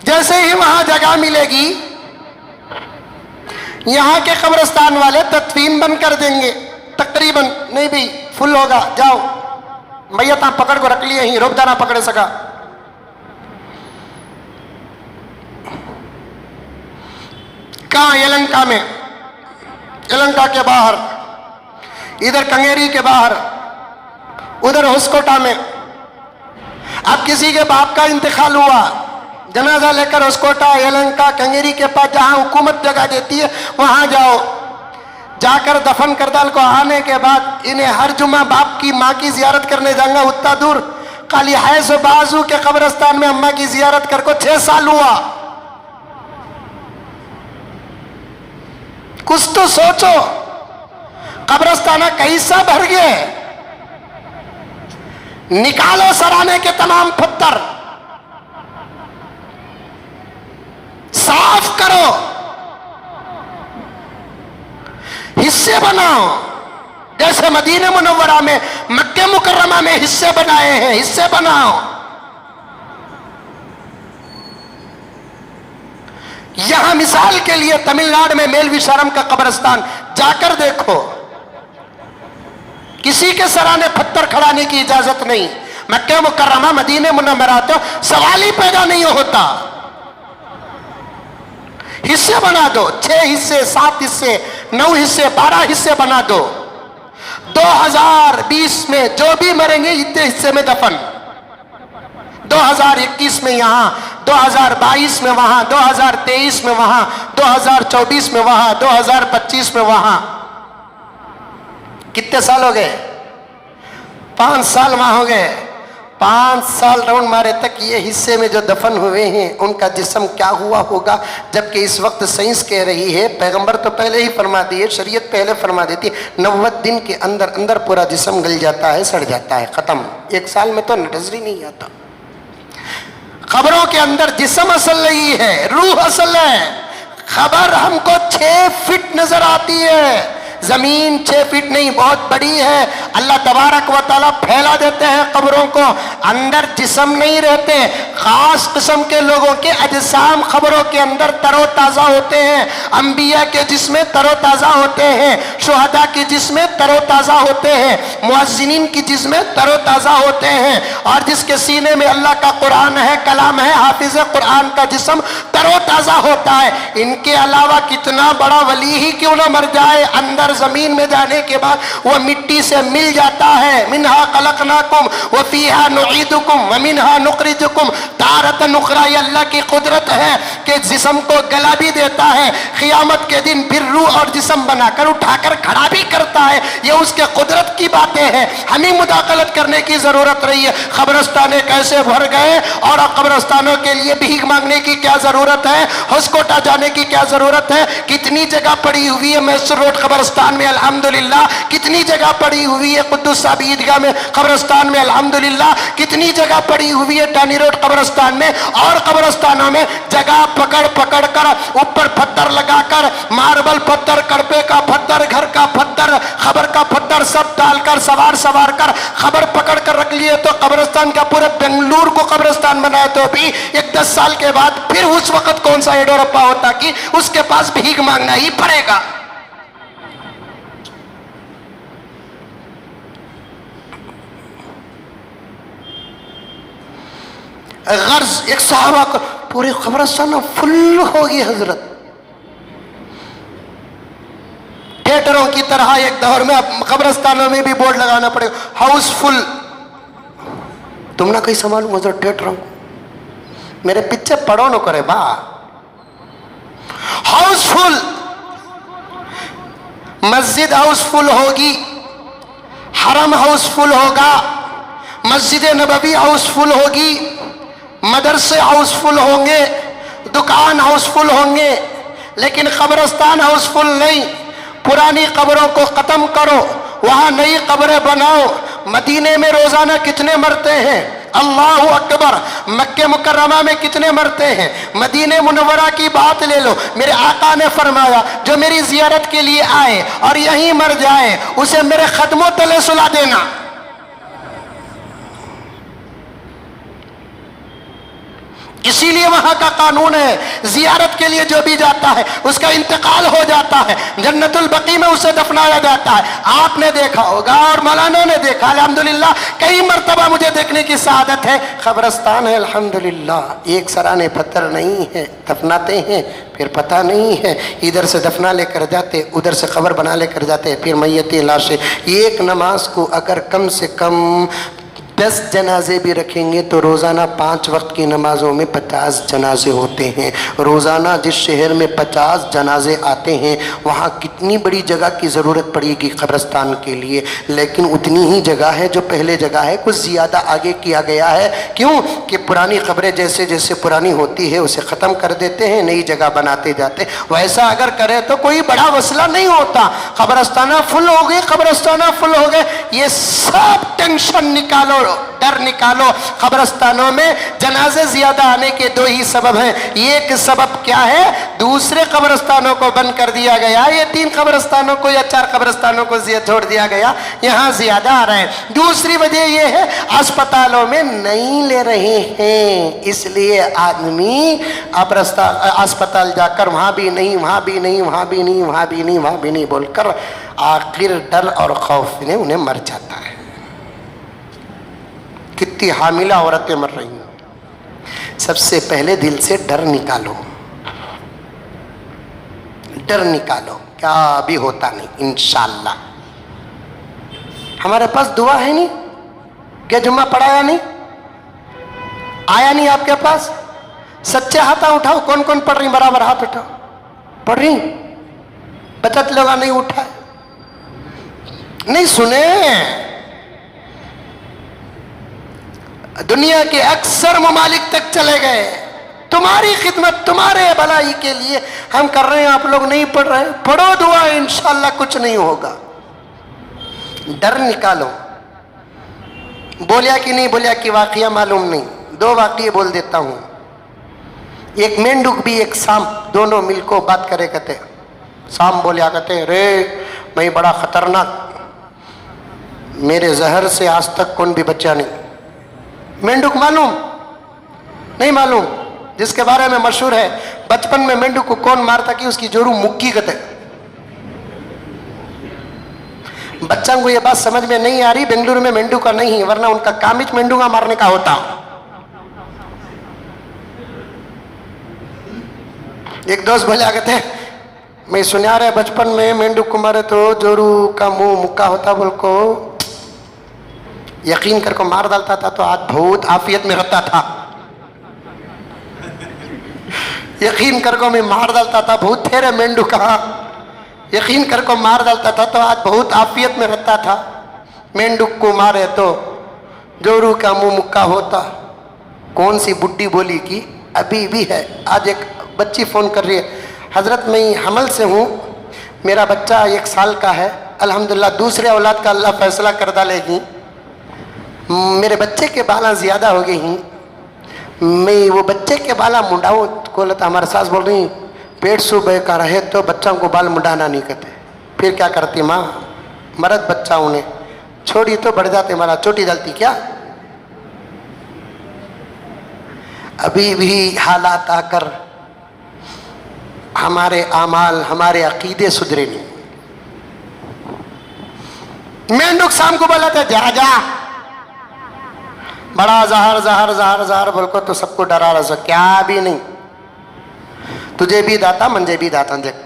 جیسے ہی وہاں جگہ ملے گی یہاں کے قبرستان والے تدفین بند کر دیں گے تقریباً. نہیں بھی فل ہوگا جاؤ بھیا تاں پکڑ کو رکھ لیے ہی روک دانا پکڑے سکا. کہاں؟ یلنکا میں. یلنکا کے باہر ادھر کنگیری کے باہر ادھر ہسکوٹا میں. اب کسی کے باپ کا انتقال ہوا جنازہ لے کر ہسکوٹا یلنکا کنگیری کے پاس جہاں حکومت جگہ دیتی ہے وہاں جاؤ. جا کر دفن کر ڈال کو آنے کے بعد انہیں ہر جمعہ باپ کی ماں کی زیارت کرنے جائیں گا اتنا دور. خالی حیض و بازو کے قبرستان میں اماں کی زیارت کر کو 6 سال ہوا. کچھ تو سوچو. قبرستانہ کیسا بھر گئے. نکالو سرانے کے تمام پتھر صاف کرو حصے بناؤ. جیسے مدینہ منورہ میں مکہ مکرمہ میں حصے بنائے ہیں حصے بناؤ. یہاں مثال کے لیے تمل ناڈو میں میلوی شرم کا قبرستان جا کر دیکھو. کسی کے سرانے پتھر کھڑانے کی اجازت نہیں. مکہ مکرمہ مدینہ منورہ تو سوال ہی پیدا نہیں ہوتا. حصے بنا دو 6 حصے 7 حصے 9 حصے 12 حصے بنا دو. 2020 میں جو بھی مریں گے اتنے حصے میں دفن. 2021 میں یہاں 2022 میں وہاں 2023 میں وہاں 2024 میں وہاں 2025 میں وہاں. کتنے سال ہو گئے؟ 5 سال وہاں ہو گئے. 5 سال راؤنڈ مارے تک یہ حصے میں جو دفن ہوئے ہیں ان کا جسم کیا ہوا ہوگا. جبکہ اس وقت سائنس کہہ رہی ہے پیغمبر تو پہلے ہی فرما دیے شریعت پہلے فرما دیتی 90 دن کے اندر پورا جسم گل جاتا ہے سڑ جاتا ہے ختم. 1 سال میں تو نظر ہی نہیں آتا. خبروں کے اندر جسم اصل نہیں ہے روح اصل ہے. خبر ہم کو 6 فٹ نظر آتی ہے زمین 6 فٹ نہیں بہت بڑی ہے. اللہ تبارک و تعالیٰ پھیلا دیتے ہیں قبروں کو. اندر جسم نہیں رہتے. خاص قسم کے لوگوں کے اجسام قبروں کے اندر تر و تازہ ہوتے ہیں. انبیاء کے جسم تر و تازہ ہوتے ہیں. شہداء کے جسم تر و تازہ ہوتے ہیں. مؤذنین کی جسم تر و تازہ ہوتے ہیں. اور جس کے سینے میں اللہ کا قرآن ہے کلام ہے حافظ قرآن کا جسم تر و تازہ ہوتا ہے. ان کے علاوہ کتنا بڑا ولی ہی کیوں نہ مر جائے اندر زمین میں جانے کے بعد وہ مٹی سے مل جاتا ہے. منہا خلقناکم وفیہا نعیدکم ومنہا نخرجکم تارۃ اخری. یہ اللہ کی قدرت ہے کہ جسم کو گلا بھی دیتا ہے قیامت کے دن پھر روح اور جسم بنا کر اٹھا کر کھڑا بھی کرتا ہے. یہ اس کے قدرت کی باتیں ہیں. ہمیں مداخلت کرنے کی ضرورت رہی ہے. قبرستانے کیسے بھر گئے اور قبرستانوں کے لیے بھیک مانگنے کی کیا ضرورت ہے. ہسکوٹا جانے کی کیا ضرورت ہے. کتنی جگہ پڑی ہوئی ہے میسر روڈ قبرستان میں الحمدللہ. کتنی جگہ پڑی ہوئی ہوئی ہے قدس صاحب عیدگاہ میں قبرستان میں الحمدللہ، کتنی جگہ پڑی ہوئی ہے ٹانی روڈ قبرستان میں اور قبرستانوں میں، جگہ پکڑ پکڑ کر اوپر پتھر لگا کر، ماربل پتھر، کڑپے کا پتھر، گھر کا پتھر، خبر کا پتھر سب ڈال کر سوار کر خبر پکڑ کر رکھ لیے. تو قبرستان کا پورے بنگلور کو قبرستان بنایا تو بھی ایک 10 سال کے بعد پھر اس وقت کون سا یڈورپا ہوتا کہ اس کے پاس بھیک مانگنا ہی پڑے گا. غرض ایک صحابہ کو پورے قبرستان فل ہوگی حضرت. تھیٹروں کی طرح ایک دور میں اب قبرستانوں میں بھی بورڈ لگانا پڑے گا ہاؤس فل. تم نہ کہیں سنبھالوں حضرت تھیٹروں کو میرے پیچھے پڑھو نہ کرے با. ہاؤس فل، مسجد ہاؤس فل ہوگی، حرم ہاؤس فل ہوگا، مسجد نبوی ہاؤس فل ہوگی، مدرسے ہاؤس فل ہوں گے، دکان ہاؤس فل ہوں گے، لیکن قبرستان ہاؤس فل نہیں. پرانی قبروں کو ختم کرو، وہاں نئی قبریں بناؤ. مدینے میں روزانہ کتنے مرتے ہیں؟ اللہ اکبر. مکہ مکرمہ میں کتنے مرتے ہیں؟ مدینہ منورہ کی بات لے لو، میرے آقا نے فرمایا جو میری زیارت کے لیے آئے اور یہیں مر جائے اسے میرے قدموں تلے سلا دینا. اسی لیے وہاں کا قانون ہے زیارت کے لیے جو بھی جاتا ہے اس کا انتقال ہو جاتا ہے، جنت البقیع میں اسے دفنایا جاتا ہے. آپ نے دیکھا ہوگا اور مولانا نے دیکھا الحمدللہ، کئی مرتبہ مجھے دیکھنے کی سعادت ہے. قبرستان ہے الحمدللہ، ایک سرانے پتھر نہیں ہے، دفناتے ہیں پھر پتہ نہیں ہے، ادھر سے دفنا لے کر جاتے، ادھر سے قبر بنا لے کر جاتے، پھر میتیں لاشیں. ایک نماز کو اگر کم سے کم 10 جنازے بھی رکھیں گے تو روزانہ 5 وقت کی نمازوں میں 50 جنازے ہوتے ہیں. روزانہ جس شہر میں 50 جنازے آتے ہیں وہاں کتنی بڑی جگہ کی ضرورت پڑے گی قبرستان کے لیے، لیکن اتنی ہی جگہ ہے جو پہلے جگہ ہے، کچھ زیادہ آگے کیا گیا ہے. کیوں کہ پرانی قبریں جیسے جیسے پرانی ہوتی ہے اسے ختم کر دیتے ہیں، نئی جگہ بناتے جاتے. ویسا اگر کرے تو کوئی بڑا مسئلہ نہیں ہوتا. قبرستانہ فل ہو گئے، قبرستانہ فل ہو گئے، یہ سب ٹینشن نکالو، ڈر نکالو. قبرستانوں میں جنازے زیادہ آنے کے 2 ہی سبب ہیں. ایک سبب کیا ہے؟ دوسرے قبرستانوں کو بند کر دیا گیا، یہ 3 قبرستانوں کو یا 4 قبرستانوں کو چھوڑ دیا گیا، یہاں زیادہ آ رہے ہیں. دوسری وجہ یہ ہے اسپتالوں میں نہیں لے رہے ہیں، اس لیے آدمی اسپتال جا کر وہاں بھی نہیں، وہاں بھی نہیں، وہاں بھی نہیں، وہاں بھی نہیں، وہاں بھی نہیں بول کر آخر ڈر اور خوف نے انہیں مر جاتا ہے. کتنی حاملہ عورتیں مر رہی ہیں. سب سے پہلے دل سے ڈر نکالو، ڈر نکالو، کیا بھی ہوتا نہیں انشاءاللہ. ہمارے پاس دعا ہے نہیں کیا؟ جمعہ پڑھایا نہیں؟ آیا نہیں آپ کے پاس؟ سچے ہاتھ اٹھاؤ، کون کون پڑھ رہی؟ برابر ہاتھ اٹھاؤ. پڑھ رہی؟ بچت لوگا نہیں اٹھا، نہیں سنے. دنیا کے اکثر ممالک تک چلے گئے، تمہاری خدمت، تمہارے بھلائی کے لیے ہم کر رہے ہیں، آپ لوگ نہیں پڑھ رہے. پڑھو دعا، انشاءاللہ کچھ نہیں ہوگا. ڈر نکالو. بولیا کہ نہیں بولیا کہ واقعہ معلوم نہیں. 2 واقعے بول دیتا ہوں. ایک مینڈک بھی ایک سانپ، دونوں مل کو بات کرے کہتے. سانپ بولیا کہتے رے میں بڑا خطرناک، میرے زہر سے آج تک کون بھی بچہ نہیں. مینڈک معلوم نہیں؟ معلوم. جس کے بارے میں مشہور ہے بچپن میں مینڈک کو کون مارتا کہ اس کی جورو مکی کہتے. بچوں کو یہ بات سمجھ میں نہیں آ رہی، بنگلور میں مینڈو کا نہیں، ورنہ ان کا کام ہی مینڈو کا مارنے کا ہوتا. ایک دوست بھلیا کہتے میں سنیا رہے بچپن میں مینڈو کو مارے تو جورو کا منہ مکا ہوتا، بول کو یقین کر کو مار ڈالتا تھا تو آج بہت عافیت میں رہتا تھا. یقین کر کو میں مار ڈالتا تھا، بہت تھے رے مینڈو کہاں، یقین کر کو مار ڈالتا تھا تو آج بہت عافیت میں رہتا تھا. مینڈو کو مارے تو جورو کا منہ مکا ہوتا. کون سی بڈی بولی کی ابھی بھی ہے. آج ایک بچی فون کر رہی ہے، حضرت میں حمل سے ہوں، میرا بچہ 1 سال کا ہے، الحمدللہ دوسرے اولاد کا اللہ فیصلہ کر ڈالے گی. میرے بچے کے بالا زیادہ ہو گئی ہیں, میں وہ بچے کے بالا منڈاؤں کو لتا. ہمارے ساس بول رہی پیٹ صوبے کا رہے تو بچوں کو بال منڈانا نہیں کہتے. پھر کیا کرتی ماں, مرد بچہ انہیں چھوڑی تو بڑھ جاتے, ہمارا چوٹی ڈالتی کیا. ابھی بھی حالات آ کر ہمارے اعمال ہمارے عقیدے سدھرے نہیں. مینڈک شام کو بولا تھا جا جا, بڑا زہر زہر زہر زہر بول کو تو سب کو ڈرا رہا. کیا بھی نہیں, تجھے بھی داتا منجے بھی داتا. دیکھ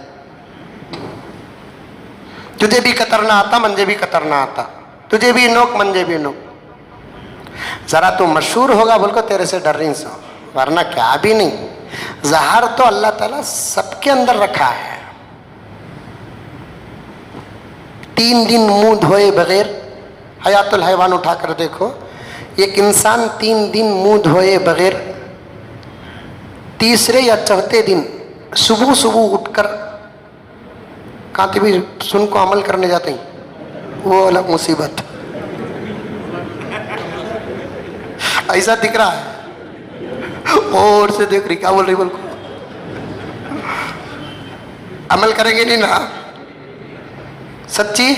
تجھے بھی کترنا آتا منجے بھی کترنا آتا, تجھے بھی نوک منجے بھی نوک. ذرا تو مشہور ہوگا بول کو تیرے سے ڈر رہی سو, ورنہ کیا بھی نہیں. زہر تو اللہ تعالیٰ سب کے اندر رکھا ہے. 3 دن منہ دھوئے بغیر, حیات الحیوان اٹھا کر دیکھو, ایک انسان 3 دن منہ دھوئے بغیر تیسرے یا چوتھے دن صبح صبح اٹھ کر کہاں بھی سن کو عمل کرنے جاتے ہیں, وہ الگ مصیبت. ایسا دکھ رہا ہے اور سے دیکھ رہی کیا بول رہی, بول کو عمل کریں گے نہیں نا سچی.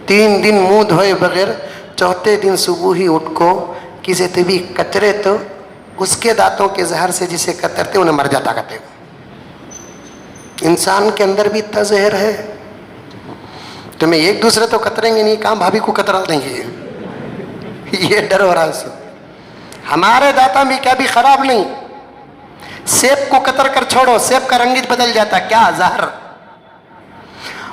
3 دن منہ دھوئے بغیر چوتھے دن صبح ہی اٹھ کو کسی طبی کچرے تو اس کے دانتوں کے زہر سے جسے کترتے انہیں مر جاتا کہتے. انسان کے اندر بھی اتنا زہر ہے. تمہیں ایک دوسرے تو کتریں گے نہیں, کہاں بھابھی کو کترا دیں گے, یہ ڈر ہو رہا ہے. ہمارے دانتوں بھی کیا بھی خراب نہیں. سیب کو کتر کر چھوڑو, سیب کا رنگ بدل جاتا, کیا زہر.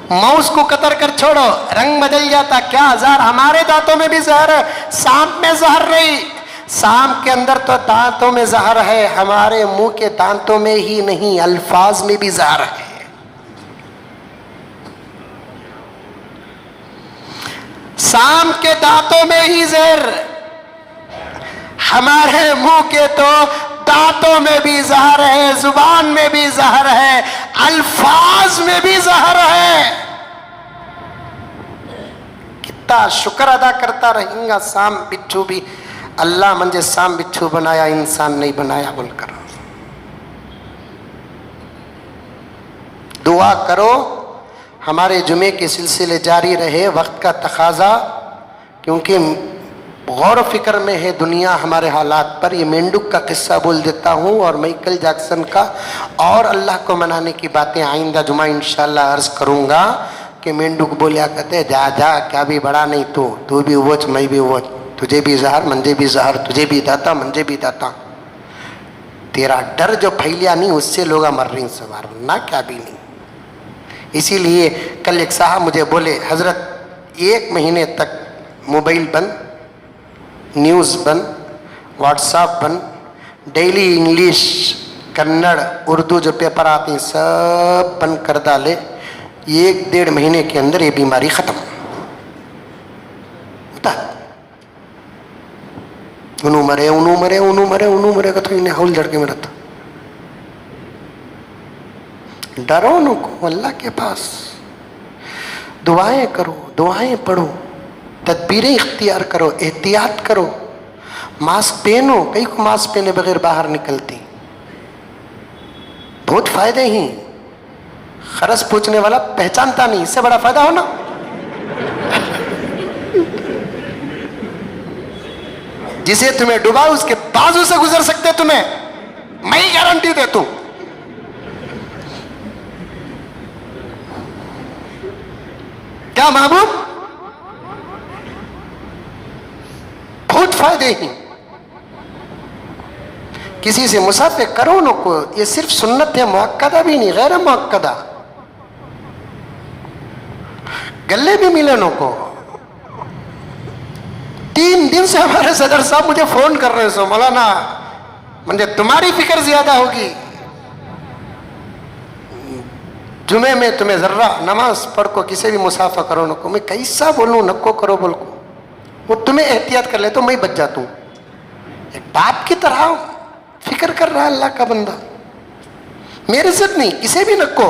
ماؤس کو کتر کر چھوڑو, رنگ بدل جاتا, کیا زہر. ہمارے دانتوں میں بھی زہر ہے. سانپ میں زہر نہیں, سانپ کے اندر تو دانتوں میں زہر ہے, ہمارے منہ کے دانتوں میں ہی نہیں الفاظ میں بھی زہر ہے. سانپ کے دانتوں میں ہی زہر, ہمارے منہ کے تو دانتوں میں بھی زہر ہے, زبان میں بھی زہر ہے, الفاظ میں بھی زہر ہے. کتنا شکر ادا کرتا رہیں گا. سام بچھو بھی اللہ منجے سام بچھو بنایا, انسان نہیں بنایا بول کر. دعا کرو ہمارے جمعے کے سلسلے جاری رہے. وقت کا تقاضا, کیونکہ غور و فکر میں ہے دنیا ہمارے حالات پر. یہ مینڈک کا قصہ بول دیتا ہوں اور مائیکل جیکسن کا, اور اللہ کو منانے کی باتیں آئندہ جمعہ انشاءاللہ عرض کروں گا. کہ مینڈک بولیا کہتے جا جا, کیا بھی بڑا نہیں تو بھی ووچ میں بھی ووچ, تجھے بھی زہر منجے بھی زہر, تجھے بھی داتا منجے بھی داتا. تیرا ڈر جو پھیلیا نہیں اس سے لوگ مر رہی سوار, نہ کیا بھی نہیں. اسی لیے کل ایک صاحب مجھے بولے حضرت 1 مہینے تک موبائل بند, نیوز بند, واٹس ایپ بند, ڈیلی انگلش کنڑ اردو جو پیپر آتے ہیں سب بند کر ڈالے. 1-1.5 مہینے کے اندر یہ بیماری ختم. انہوں مرے کا تو انہیں ہول جھڑ کے مرتا. ڈرو نو کو اللہ کے پاس, دعائیں کرو, دعائیں پڑھو, تدبیریں اختیار کرو, احتیاط کرو. ماسک پہنو, کئی کو ماسک پہنے بغیر باہر نکلتی, بہت فائدے ہیں. خرس پوچھنے والا پہچانتا نہیں, اس سے بڑا فائدہ ہونا. جسے تمہیں ڈوبا اس کے بازو سے گزر سکتے تمہیں, میں ہی گارنٹی دیتا ہوں. کیا محبوب, بہت فائدے ہیں. کسی سے مسافے کرو نو کو, یہ صرف سنت ہے, مؤکدہ بھی نہیں, غیر مؤکدہ. گلے بھی ملے نو کو. 3 دن سے ہمارے صدر صاحب مجھے فون کر رہے سو, مولانا مجھے تمہاری فکر زیادہ ہوگی, جمعے میں تمہیں ذرہ نماز پڑھ کو کسی بھی مسافہ کرو نو کو. میں کیسا بولوں نکو کرو بول کو, وہ تمہیں احتیاط کر لے تو میں بچ جاتا ہوں. ایک باپ کی طرح فکر کر رہا اللہ کا بندہ. میرے عزت نہیں, کسی بھی نکو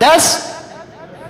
10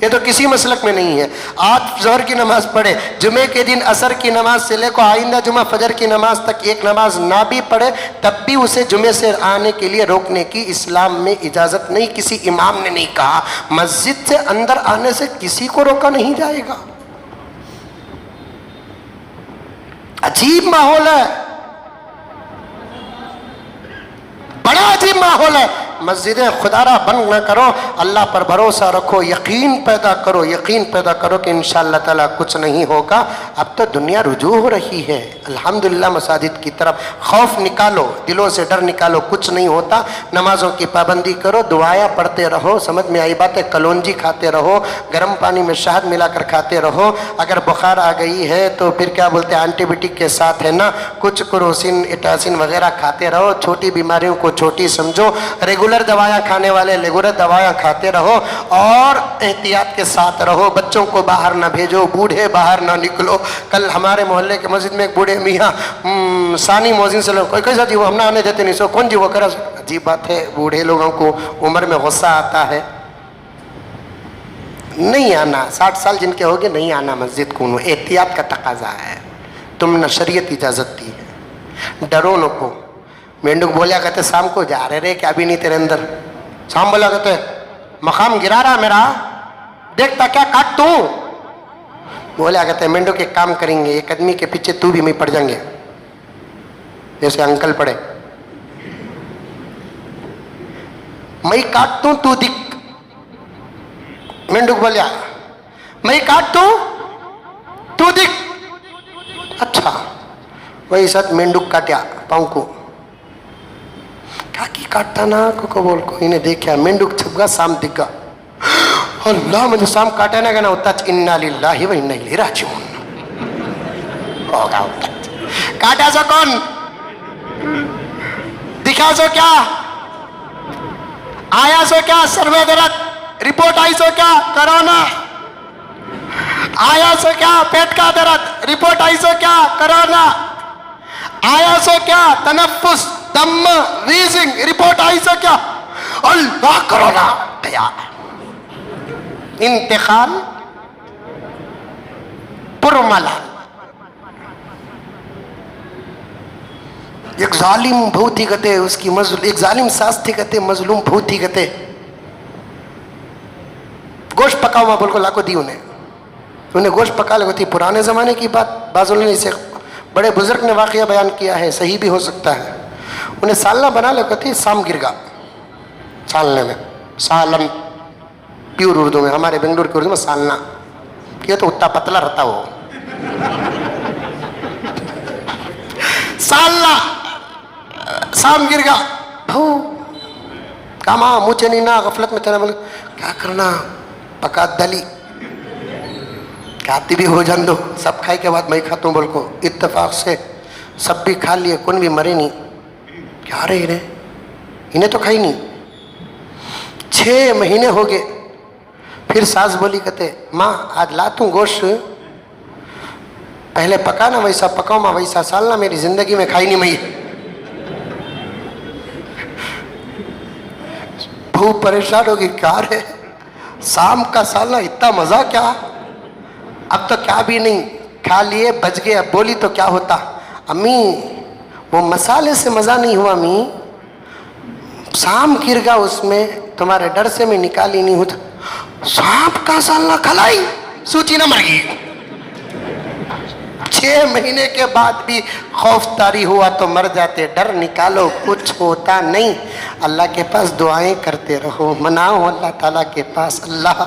یہ تو کسی مسلک میں نہیں ہے. آج ظہر کی نماز پڑھے, جمعے کے دن عصر کی نماز سے لے کو آئندہ جمعہ فجر کی نماز تک ایک نماز نہ بھی پڑھے, تب بھی اسے جمعے سے آنے کے لیے روکنے کی اسلام میں اجازت نہیں. کسی امام نے نہیں کہا. مسجد سے اندر آنے سے کسی کو روکا نہیں جائے گا. عجیب ماحول ہے, بڑا عجیب ماحول ہے. مسجدیں خدا را بند نہ کرو, اللہ پر بھروسہ رکھو, یقین پیدا کرو, یقین پیدا کرو کہ انشاءاللہ تعالیٰ کچھ نہیں ہوگا. اب تو دنیا رجوع ہو رہی ہے الحمدللہ مساجد کی طرف. خوف نکالو, دلوں سے ڈر نکالو, کچھ نہیں ہوتا. نمازوں کی پابندی کرو, دعائیں پڑھتے رہو, سمجھ میں آئی بات ہے. کلونجی کھاتے رہو, گرم پانی میں شہد ملا کر کھاتے رہو. اگر بخار آ گئی ہے تو پھر کیا بولتے ہیں, اینٹی بائیوٹک کے ساتھ ہے نا, کچھ کروسین ایٹاسین وغیرہ کھاتے رہو. چھوٹی بیماریوں کو چھوٹی سمجھو. ریگولر دوائیں کھانے والے ریگولر دوائیں کھاتے رہو اور احتیاط کے ساتھ رہو. بچوں کو باہر نہ بھیجو, بوڑھے باہر نہ نکلو. کل ہمارے محلے کے مسجد میں ایک بوڑھے میاں ثانی مؤذن سے کوئی کیسا جی وہ ہم نہ آنے دیتے نہیں, سو کون جی وہ کرا. عجیب بات ہے, بوڑھے لوگوں کو عمر میں غصہ آتا ہے. نہیں آنا, 60 سال جن کے ہوگے نہیں آنا مسجد کو, احتیاط کا تقاضا ہے. تم نے شریعت اجازت دی ہے, ڈرو نہ کو. مینڈک بولیا کہتے شام کو جا رہے کیا بھی نہیں تیرے اندر. شام بولا کہتے مقام گرا رہا میرا, دیکھتا کیا کاٹ تو. بولیا کہتے مینڈک ایک کام کریں گے, ایک آدمی کے پیچھے تو بھی میں پڑ جائیں گے, جیسے انکل پڑے. میں کاٹ دوں تو دکھ. مینڈک بولیا میں کاٹ دوں تو دکھ. اچھا وہی ساتھ مینڈک کاٹیا پاؤں کو. کی کاٹتا نا کو بول کو انہیں دیکھا, مینڈک چھپ گا, سام دکھ گا. اللہ مجھے سام کاٹا نا کہنا ہوتا انا للہ و انا الیہ راجعون. ہوگا کاٹا سو کون, دکھا سو کیا, آیا سو کیا سر میں درد, رپورٹ آئی سو کیا کرونا, آیا سو کیا پیٹ کا درد, رپورٹ آئی سو کیا کرونا, آیا سو کیا تنفس دم ویزنگ, رپورٹ آئی سو کیا اللہ کرونا گیا. انتقال پرملا. ایک ظالم بہت ہی کہتے اس کی ایک ظالم ساس تھی کہتے مظلوم بہت ہی کہتے گوشت پکا ہوا بول کو لا کو دی انہیں گوشت پکا لگو تھی. پرانے زمانے کی بات, بعض نے اسے بڑے بزرگ نے واقعہ بیان کیا ہے, صحیح بھی ہو سکتا ہے. انہیں سالنہ بنا لگو تھی, سام گرگا سالنے میں, سالن پیور اردو میں, ہمارے بنگلور کی اردو میں سالنا. یہ تو اتنا پتلا رہتا وہ سالنا, سام گرگا بھو کاما مجھے نہیں نا غفلت میں تیرا کیا کرنا, پکا دلی کھاتی بھی ہو جان دو, سب کھائی کے بعد میں کھاتا ہوں بول کو. اتفاق سے سب بھی کھا لیے, کون بھی مرے نہیں. کیا رہے انہیں تو کھائی نہیں. 6 مہینے ہو گئے. پھر ساس بولی کہتے ماں آج لاتوں گوشت, پہلے پکانا ویسا پکاؤ ماں, ویسا سالنا میری زندگی میں کھائی نہیں. میں بہت پریشان ہوگی, کیا رہے شام کا سالنا اتنا مزہ کیا, اب تو کیا بھی نہیں کھا لیے بچ گئے. اب بولی تو کیا ہوتا, امی وہ مسالے سے مزہ نہیں ہوا, امی سام گر گا اس میں, تمہارے ڈر سے میں نکالی نہیں ہوتا. سانپ کا سالنا کھلائی, سوچی نہ مر گئی. 6 مہینے کے بعد بھی خوف طاری ہوا تو مر جاتے. ڈر نکالو, کچھ ہوتا نہیں. اللہ کے پاس دعائیں کرتے رہو, مناؤ اللہ تعالیٰ کے پاس, اللہ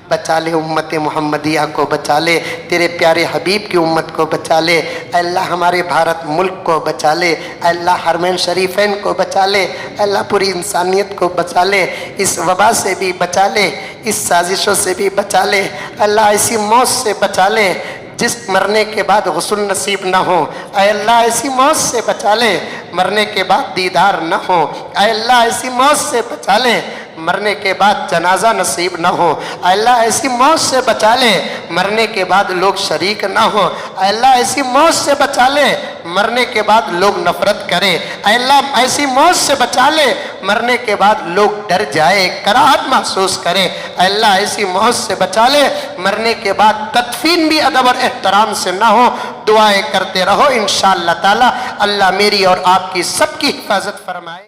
بچا لے امت محمدیہ کو, بچا لے تیرے پیارے حبیب کی امت کو, بچا لے اللہ ہمارے بھارت ملک کو, بچا لے اللہ حرمین شریفین کو, بچا لے اللہ پوری انسانیت کو, بچا لے اس وبا سے بھی, بچا لے اس سازشوں سے بھی, بچا لے اللہ ایسی موت سے, بچا لے جس مرنے کے بعد غسل نصیب نہ ہو. اے اللہ ایسی موت سے بچا لے مرنے کے بعد دیدار نہ ہو. اے اللہ ایسی موت سے بچا لے مرنے کے بعد جنازہ نصیب نہ ہو، اے اللہ ایسی موت سے بچا لے مرنے کے بعد لوگ شریک نہ ہو، اے اللہ ایسی موت سے بچا لے مرنے کے بعد لوگ نفرت کریں، اے اللہ ایسی موت سے بچا لے مرنے کے بعد لوگ ڈر جائے، کراہت محسوس کریں، اے اللہ ایسی موت سے بچا لے مرنے کے بعد تدفین بھی ادب اور احترام سے نہ ہو۔ دعائیں کرتے رہو انشاءاللہ تعالی اللہ میری اور آپ کی سب کی حفاظت فرمائے۔